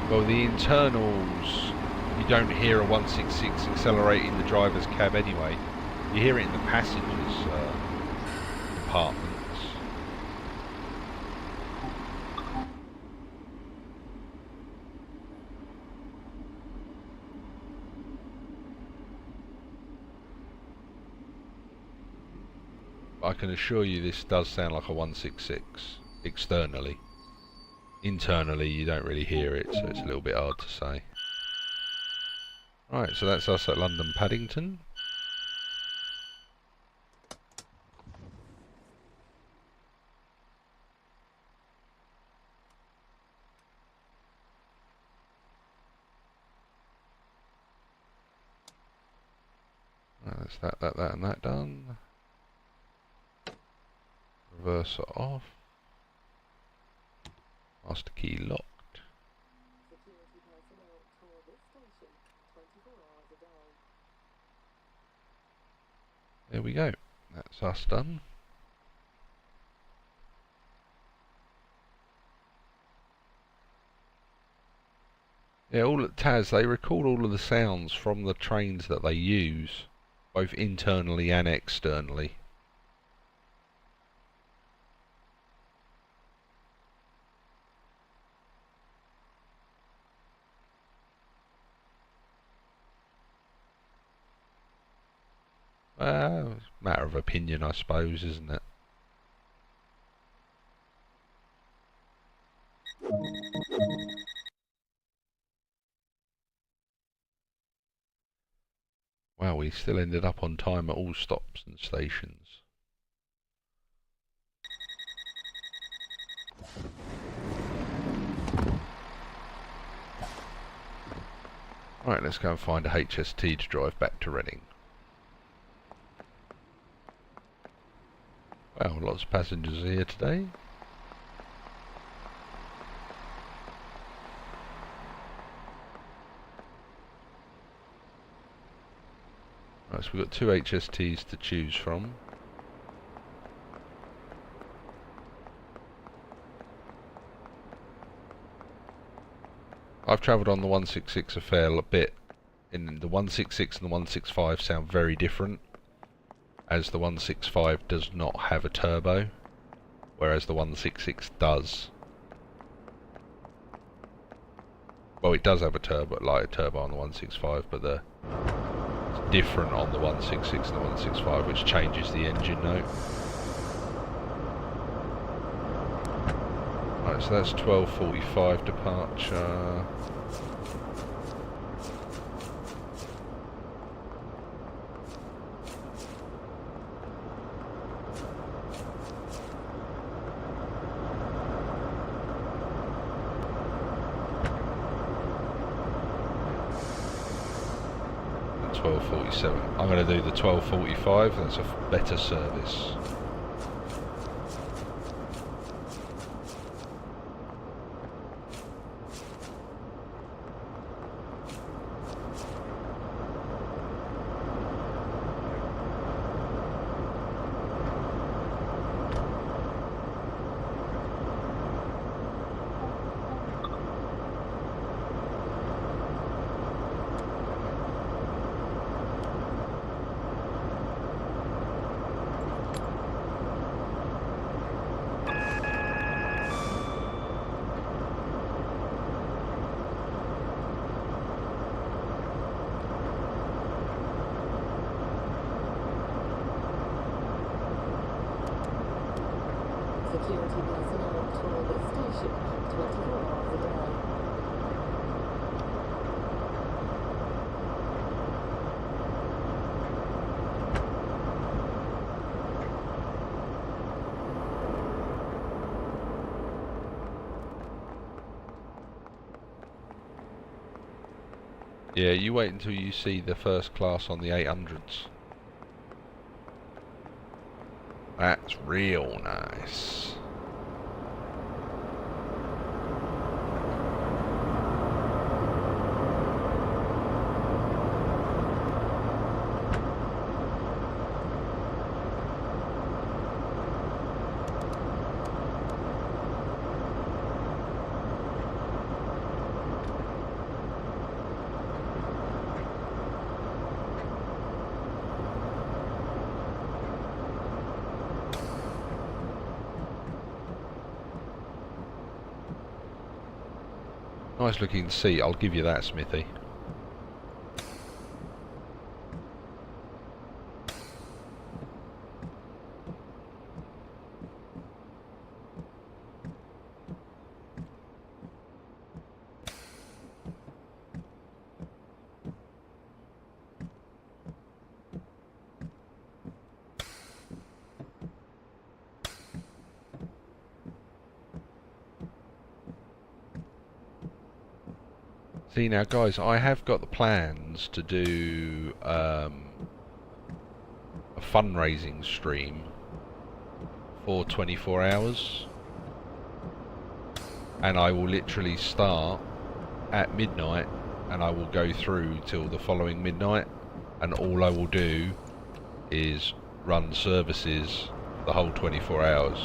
S1: Well, the internals, you don't hear a 166 accelerating the driver's cab anyway. You hear it in the passengers' compartments. I can assure you this does sound like a 166 externally. Internally you don't really hear it, so it's a little bit hard to say. Right, so that's us at London Paddington. That's that and that done. Reverser off. Master key locked.
S2: Security personnel tour this station 24 hours a day.
S1: There we go. That's us done. Yeah, all at Taz, they record all of the sounds from the trains that they use, both internally and externally. Matter of opinion, I suppose, isn't it? Wow, we still ended up on time at all stops and stations. Right, let's go and find a HST to drive back to Reading. Wow, lots of passengers here today. Right, so we've got two HSTs to choose from. I've travelled on the 166 a fair bit. In the 166 and the 165 sound very different, as the 165 does not have a turbo, whereas the 166 does. Well, it does have a turbo, like a turbo on the 165, but it's different on the 166 and the 165, which changes the engine note. Right, so that's 12:45 departure. And 12:47. I'm going to do the 12:45. That's a better service.
S2: Security personnel tour this station 24 hours a day.
S1: Yeah, you wait until you see the first class on the 800s. That's real nice. Nice looking seat, I'll give you that, Smithy. See now guys, I have got the plans to do a fundraising stream for 24 hours, and I will literally start at midnight and I will go through till the following midnight, and all I will do is run services the whole 24 hours.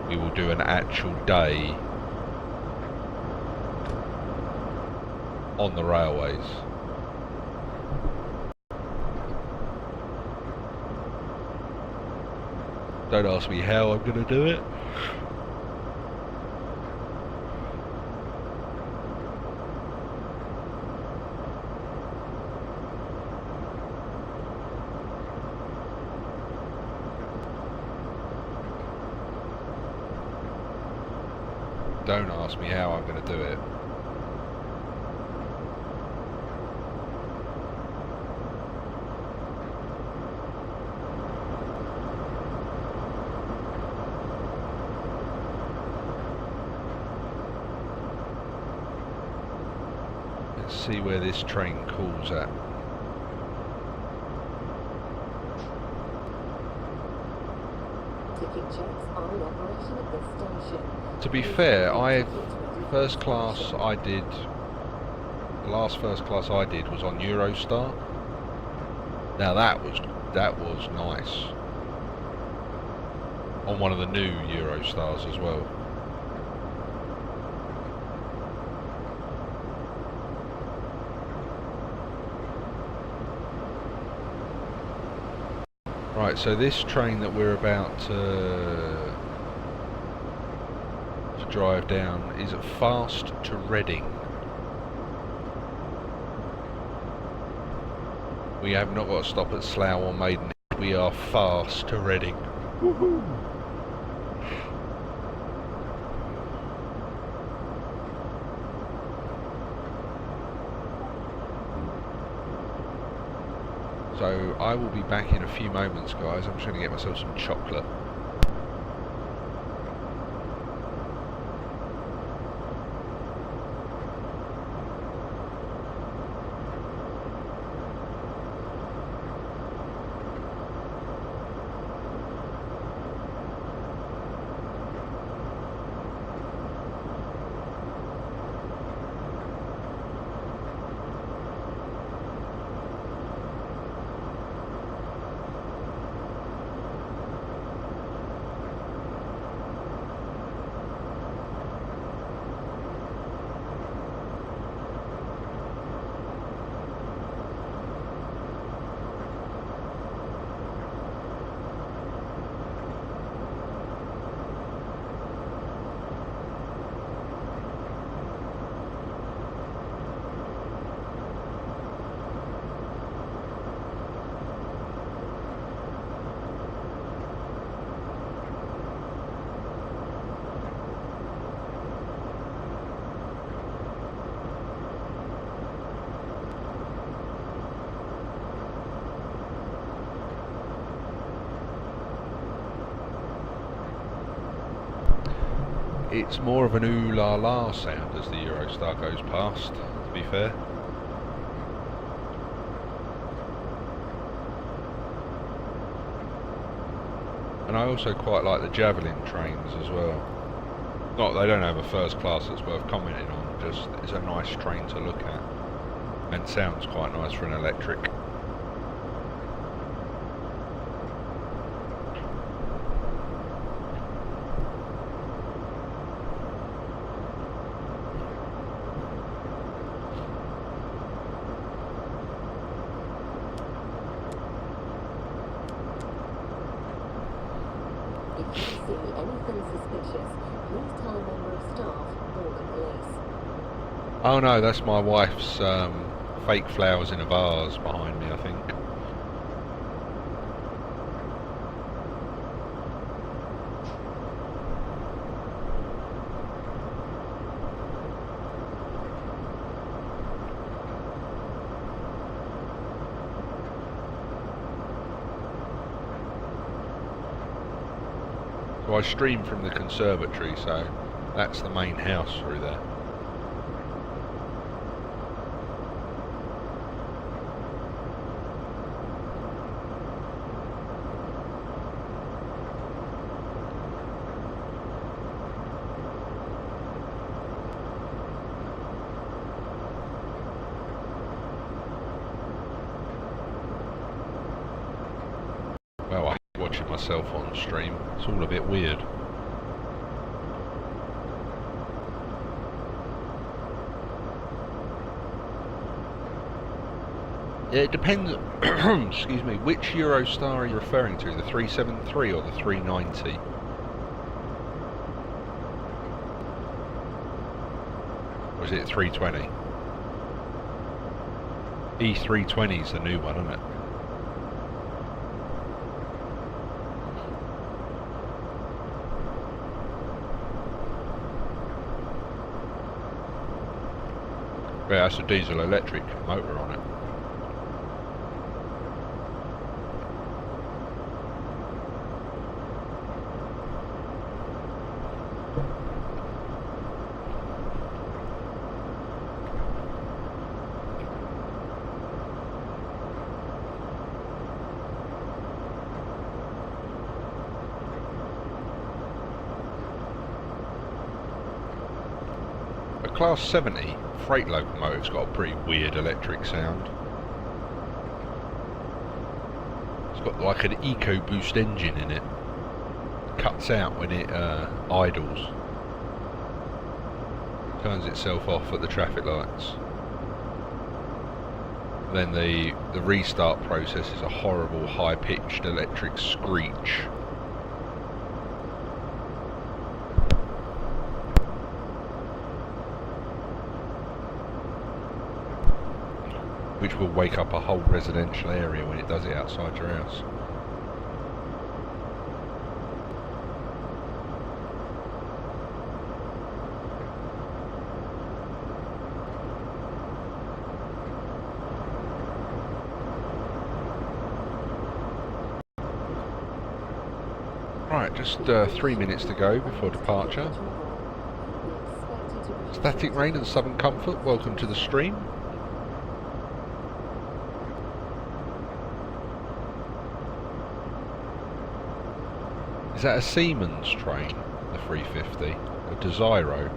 S1: We will do an actual day on the railways. Don't ask me how I'm going to do it. Don't ask me how I'm going to do it. Let's see where this train calls at.
S2: Ticket checks are in operation at this station.
S1: To be fair, the last first class I did was on Eurostar. Now that was nice. On one of the new Eurostars as well. Right, so this train that we're about to drive down is fast to Reading. We have not got to stop at Slough or Maidenhead. We are fast to Reading. Woohoo! So I will be back in a few moments, guys. I'm just going to get myself some chocolate. It's more of an ooh la la sound as the Eurostar goes past, to be fair. And I also quite like the Javelin trains as well. Not they don't have a first class that's worth commenting on, just it's a nice train to look at. And sounds quite nice for an electric.
S2: If you see anything suspicious, please tell a member of staff or the police.
S1: Oh no, that's my wife's fake flowers in a vase behind me, I think. So I stream from the conservatory, so that's the main house through there. Well, I hate watching myself on stream. It's all a bit weird. It depends, excuse me, which Eurostar are you referring to? The 373 or the 390? Or is it 320? E320 is the new one, isn't it? Yeah, that's a diesel electric motor on it. A Class 70 freight locomotive's got a pretty weird electric sound. It's got like an EcoBoost engine in it. Cuts out when it idles. Turns itself off at the traffic lights. Then the restart process is a horrible high-pitched electric screech. Which will wake up a whole residential area when it does it outside your house. Right, just 3 minutes to go before departure. Static Rain and Southern Comfort, welcome to the stream. Is that a Siemens train, the 350? A Desiro?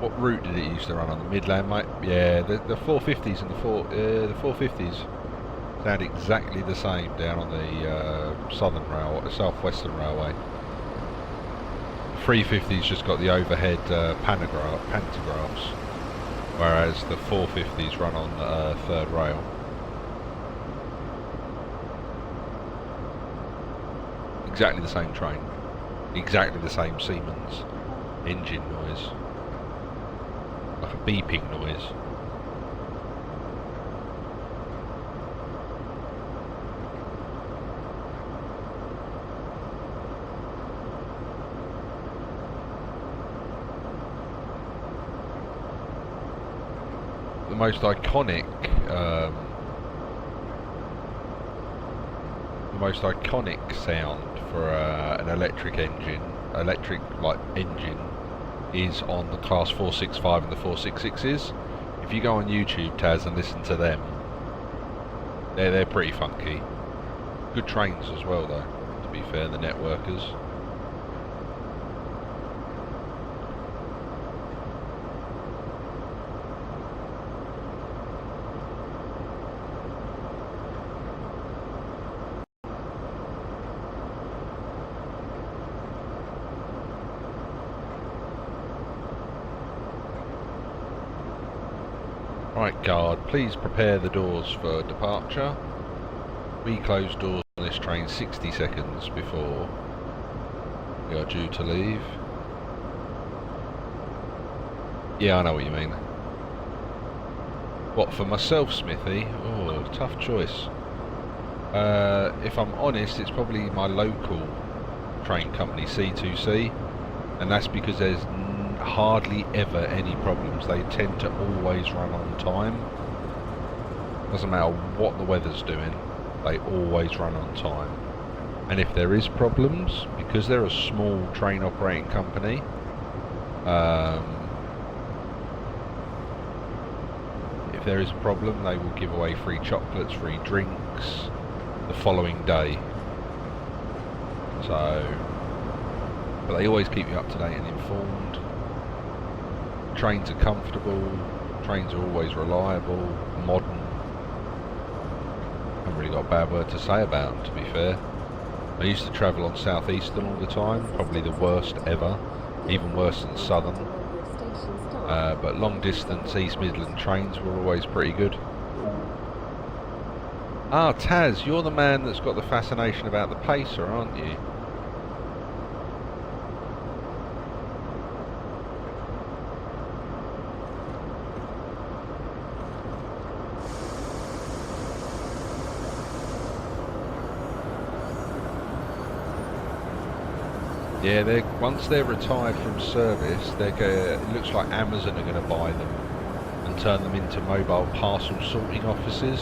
S1: What route did it used to run on? The Midland, mate? Yeah, the 450s and the 450s sound exactly the same down on the Southwestern Railway. The 350s just got the overhead pantographs, whereas the 450s run on third rail. Exactly the same train, exactly the same Siemens engine noise, like a beeping noise. The most iconic sound for an electric engine, is on the Class 465 and the 466s. If you go on YouTube, Taz, and listen to them, they're pretty funky. Good trains as well, though, to be fair, the networkers. Right, guard, please prepare the doors for departure. We close doors on this train 60 seconds before we are due to leave. Yeah, I know what you mean. What, for myself, Smithy? Oh, tough choice. If I'm honest, it's probably my local train company, C2C, and that's because there's hardly ever any problems. They tend to always run on time. Doesn't matter what the weather's doing, they always run on time. And if there is problems, because they're a small train operating company, if there is a problem, they will give away free chocolates, free drinks the following day. So, but they always keep you up to date and informed. Trains are comfortable, trains are always reliable, modern. Haven't really got a bad word to say about them, to be fair. I used to travel on Southeastern all the time, probably the worst ever, even worse than Southern. But long distance East Midland trains were always pretty good. Ah, Taz, you're the man that's got the fascination about the Pacer, aren't you? Yeah, once they're retired from service, it looks like Amazon are going to buy them and turn them into mobile parcel sorting offices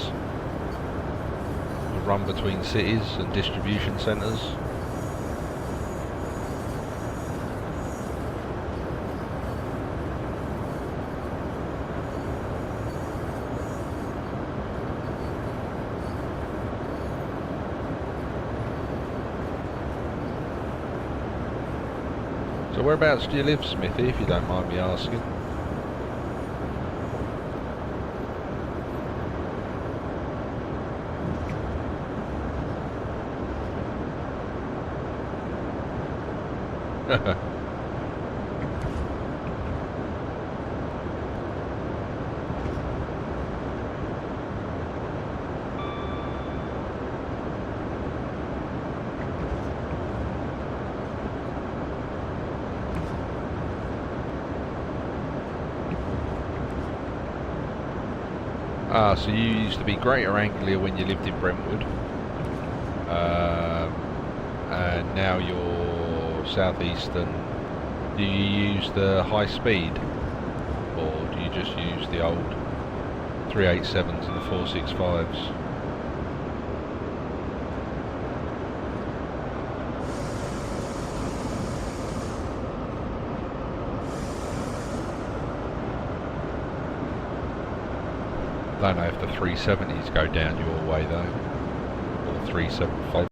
S1: to run between cities and distribution centres. So whereabouts do you live, Smithy, if you don't mind me asking? Ah, so you used to be Greater Anglia when you lived in Brentwood, and now you're southeastern. Do you use the high speed, or do you just use the old 387s and the 465s? I don't know if the 370s go down your way though, or the 375s.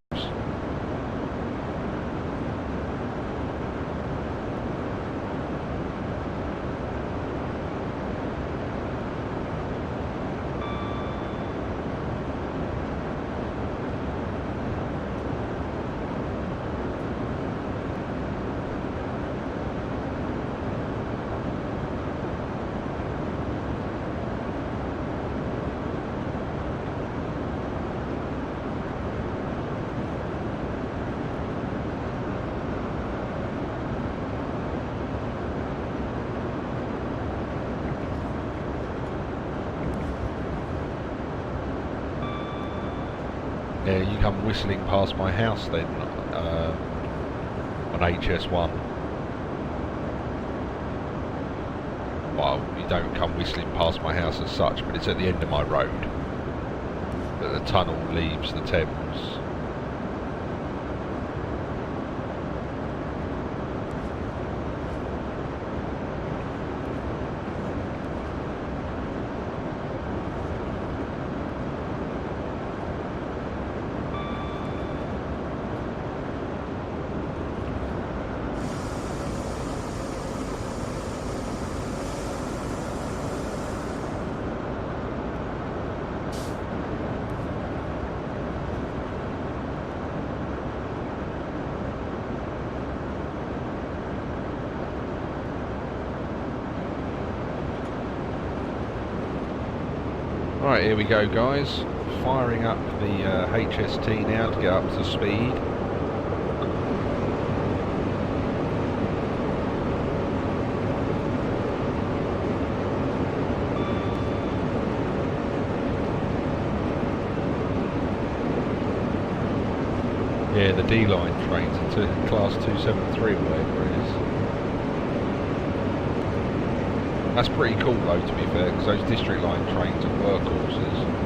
S1: Yeah, you come whistling past my house then on HS1. Well, you don't come whistling past my house as such, but it's at the end of my road that the tunnel leaves the Thames. Right, here we go guys, firing up the HST now to get up to speed. Yeah, the D-line trains into class 273 or whatever it is. That's pretty cool though, to be fair, because those district line trains are workhorses.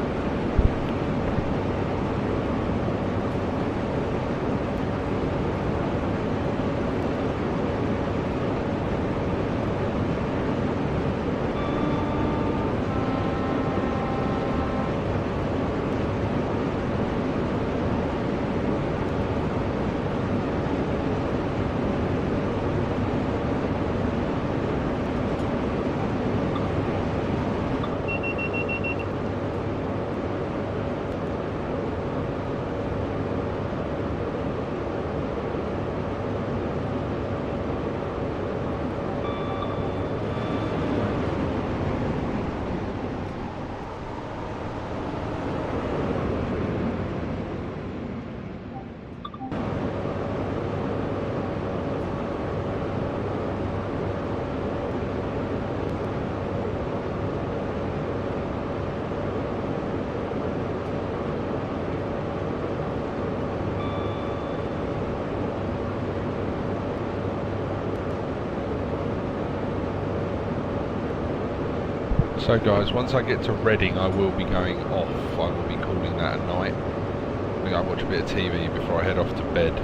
S1: So guys, once I get to Reading I will be going off. I will be calling that a night. I think I'll watch a bit of TV before I head off to bed.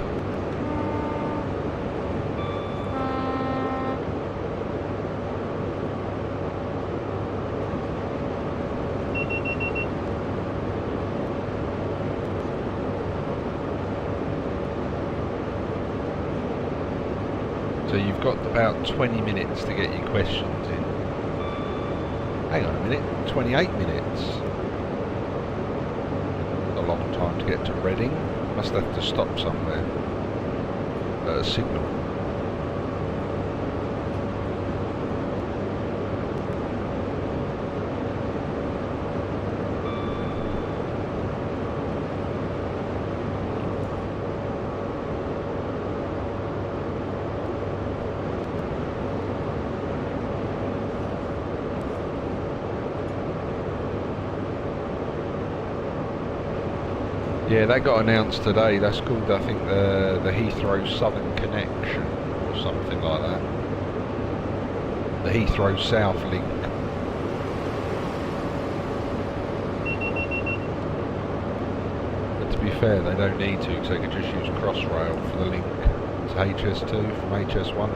S1: So you've got about 20 minutes to get your questions in. Hang on a minute, 28 minutes. A long time to get to Reading. Must have to stop somewhere at a signal. Yeah, that got announced today. That's called, I think, the Heathrow Southern Connection or something like that. The Heathrow South Link. But to be fair, they don't need to, because they could just use Crossrail for the link to HS2 from HS1.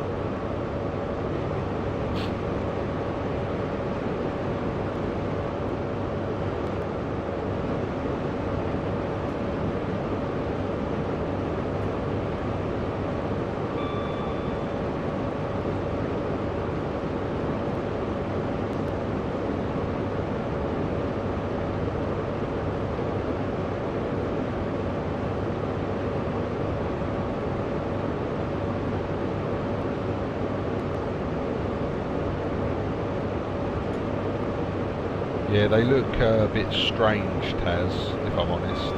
S1: Yeah, they look a bit strange, Taz, if I'm honest.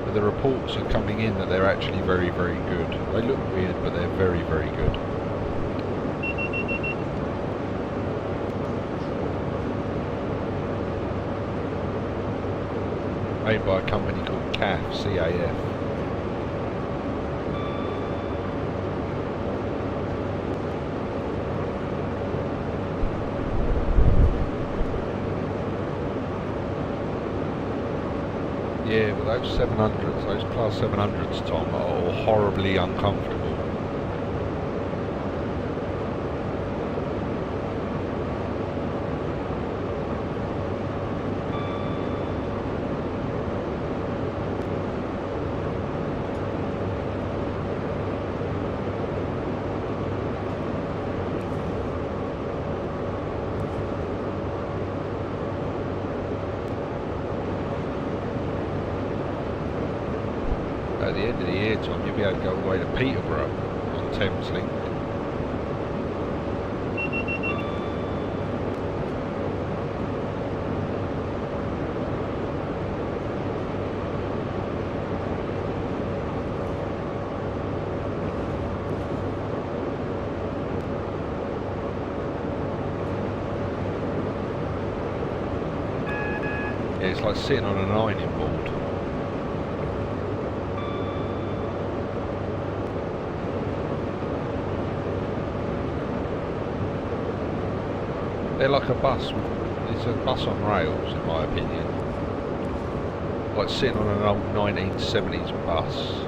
S1: But the reports are coming in that they're actually very, very good. They look weird, but they're very, very good. Made by a company called CAF, C-A-F. Yeah, but those 700s, those class 700s, Tom, are horribly uncomfortable. At the end of the year, Tom, you'll be able to go all the way to Peterborough on Thames Link. Yeah, it's like sitting on an ironing board. They're like a bus. It's a bus on rails, in my opinion. Like sitting on an old 1970s bus.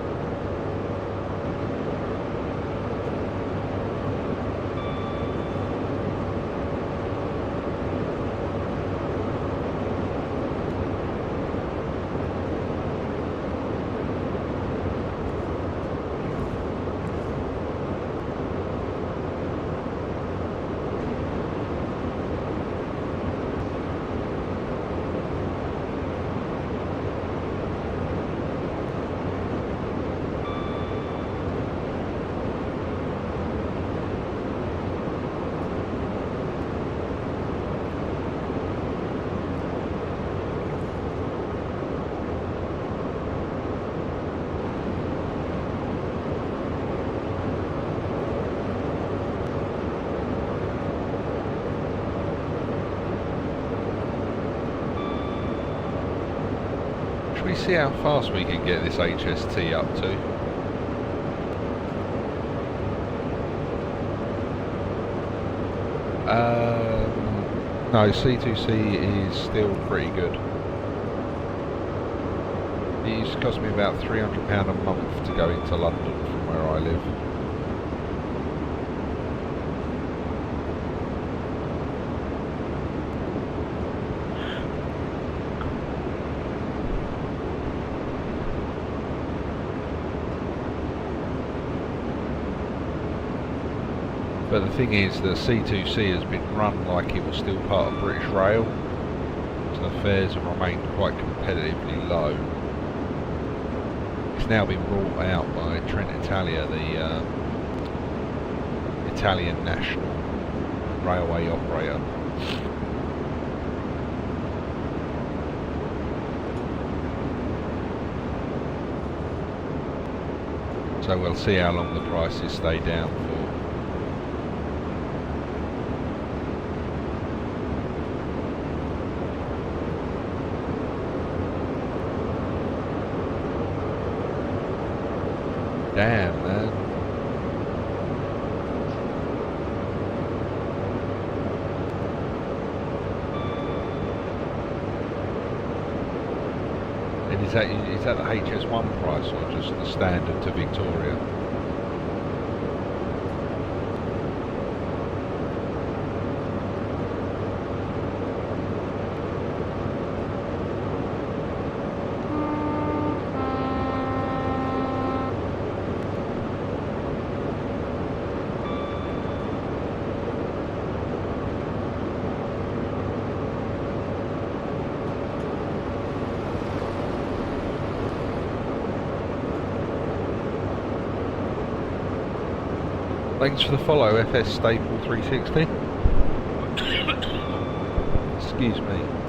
S1: Should we see how fast we can get this HST up to? No, C2C is still pretty good. It used to cost me about £300 a month to go into London from where I live. But the thing is that C2C has been run like it was still part of British Rail, so the fares have remained quite competitively low. It's now been brought out by Trenitalia, the Italian national railway operator. So we'll see how long the prices stay down for. Damn, man. And is that the HS1 price or just the standard to Victoria? Thanks for the follow, FS Staple 360. Excuse me.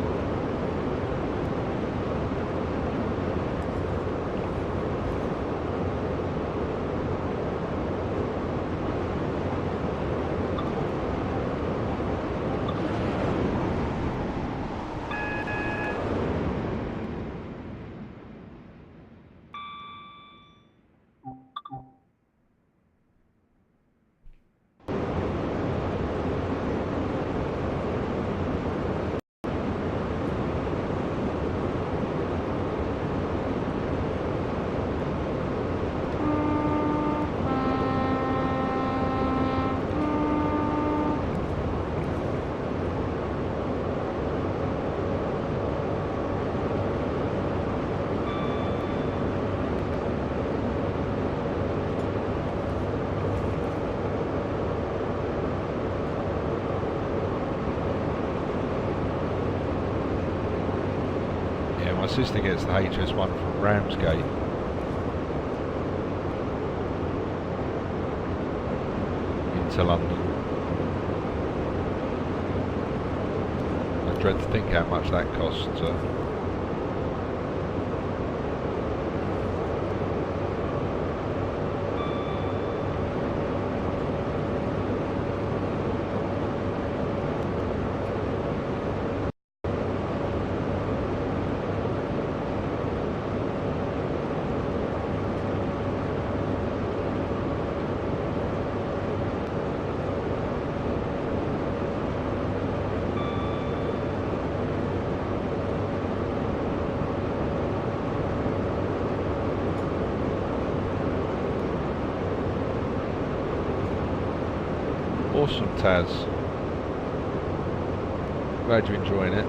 S1: My sister gets the HS1 from Ramsgate. Into London. I dread to think how much that costs her. Awesome, Taz. Glad you're enjoying it.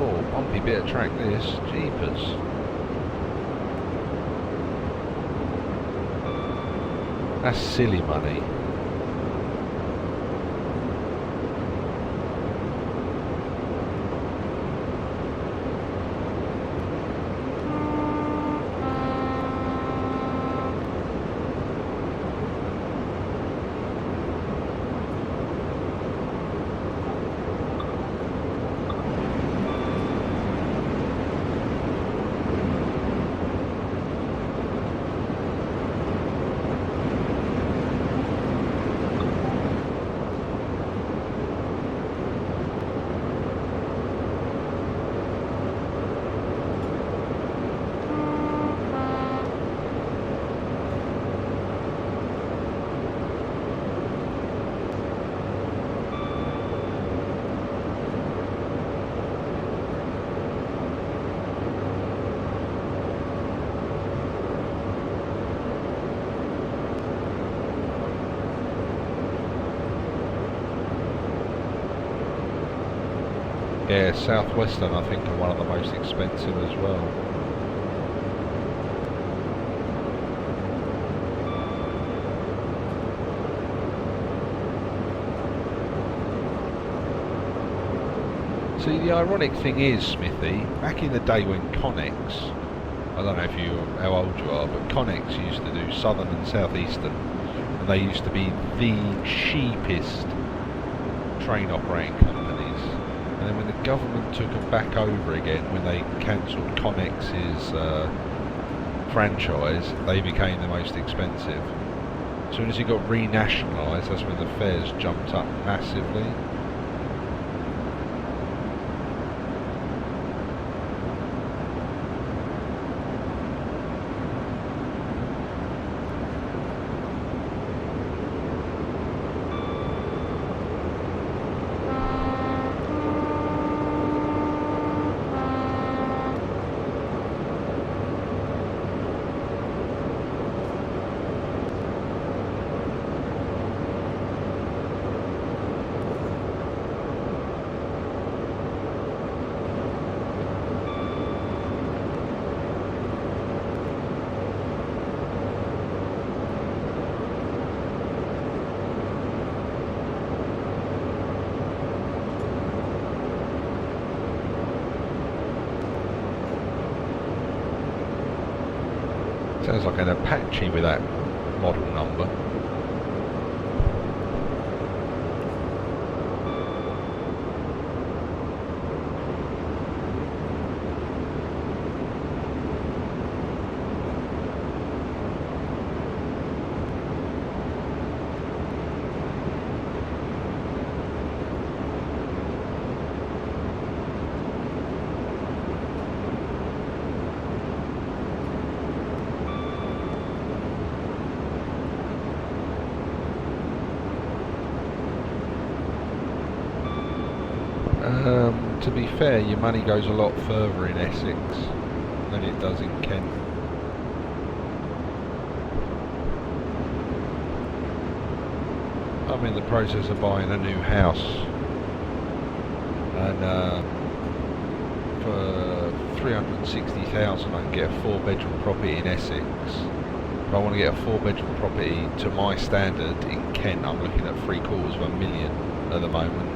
S1: Oh, bumpy bit of track this. Jeepers. That's silly money. Yeah, Southwestern I think are one of the most expensive as well. See, the ironic thing is, Smithy, back in the day when Connex, I don't know if how old you are, but Connex used to do Southern and Southeastern, and they used to be the cheapest train operating companies. And then when the government took them back over again, when they cancelled Connex's franchise, they became the most expensive. As soon as it got renationalised, that's when the fares jumped up massively. Sounds like an Apache with that model number. To be fair, your money goes a lot further in Essex than it does in Kent. I'm in the process of buying a new house, and for 360,000 I can get a 4-bedroom property in Essex. If I want to get a 4-bedroom property to my standard in Kent, I'm looking at $750,000 at the moment.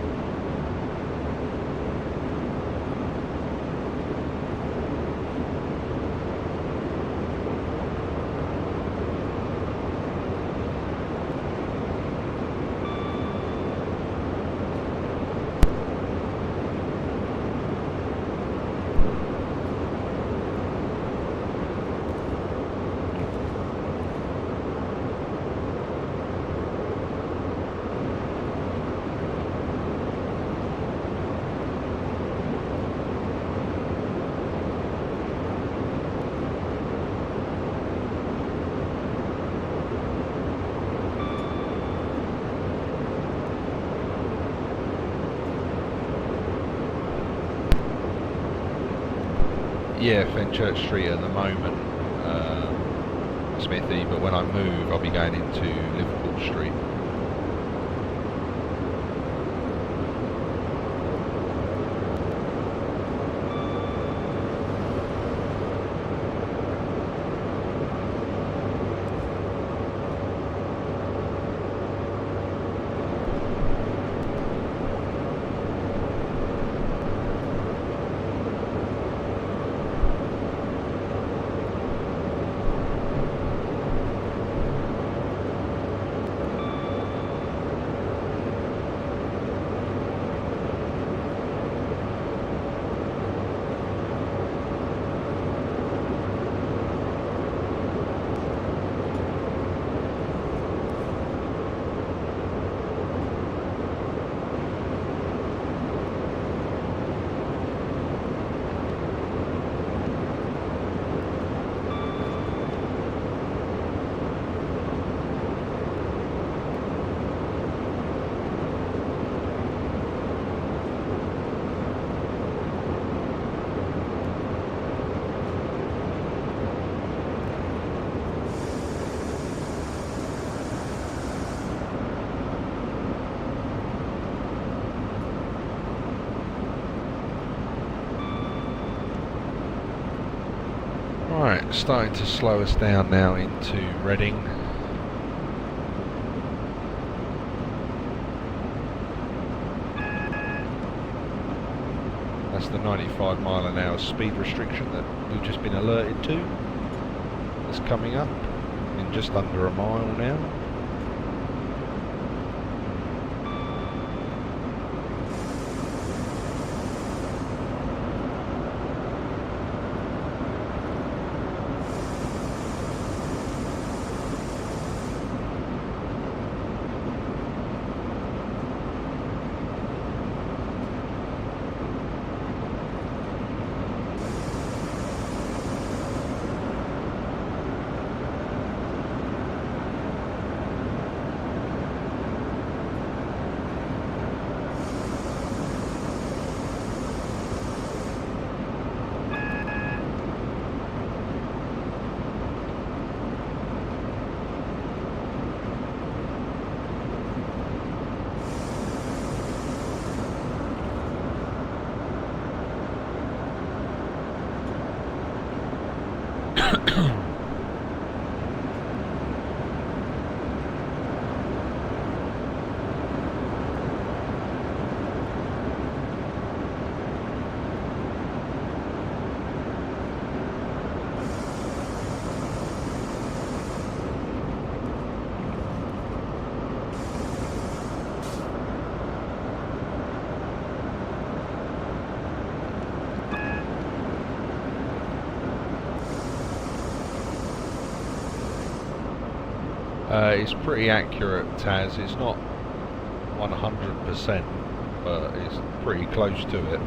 S1: Yeah, Fenchurch Street at the moment, Smithy, but when I move I'll be going into Liverpool Street. Right, starting to slow us down now into Reading. That's the 95 mile an hour speed restriction that we've just been alerted to. It's coming up in just under a mile now. It's pretty accurate, Taz. It's not 100%, but it's pretty close to it.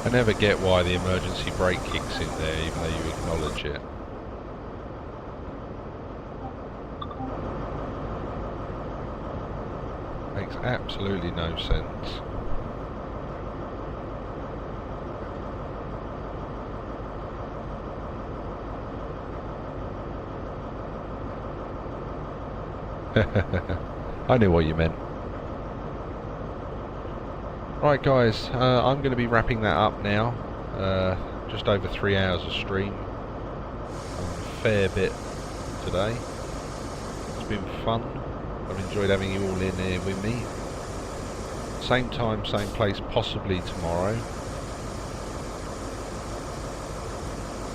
S1: I never get why the emergency brake kicks in there, even though you acknowledge it. Makes absolutely no sense. I knew what you meant. Right guys, I'm going to be wrapping that up now. Just over 3 hours of stream. A fair bit today. It's been fun. I've enjoyed having you all in here with me. Same time, same place, possibly tomorrow.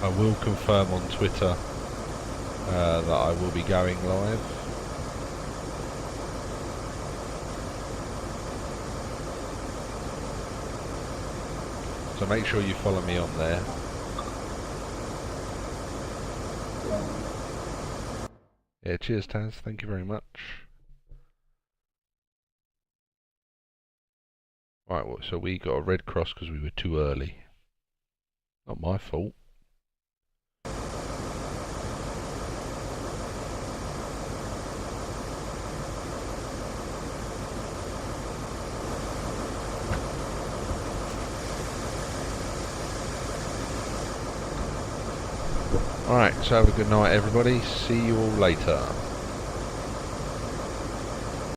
S1: I will confirm on Twitter that I will be going live. So make sure you follow me on there. Yeah, cheers Taz, thank you very much. Right, well, so we got a red cross because we were too early. Not my fault. Alright, so have a good night everybody. See you all later.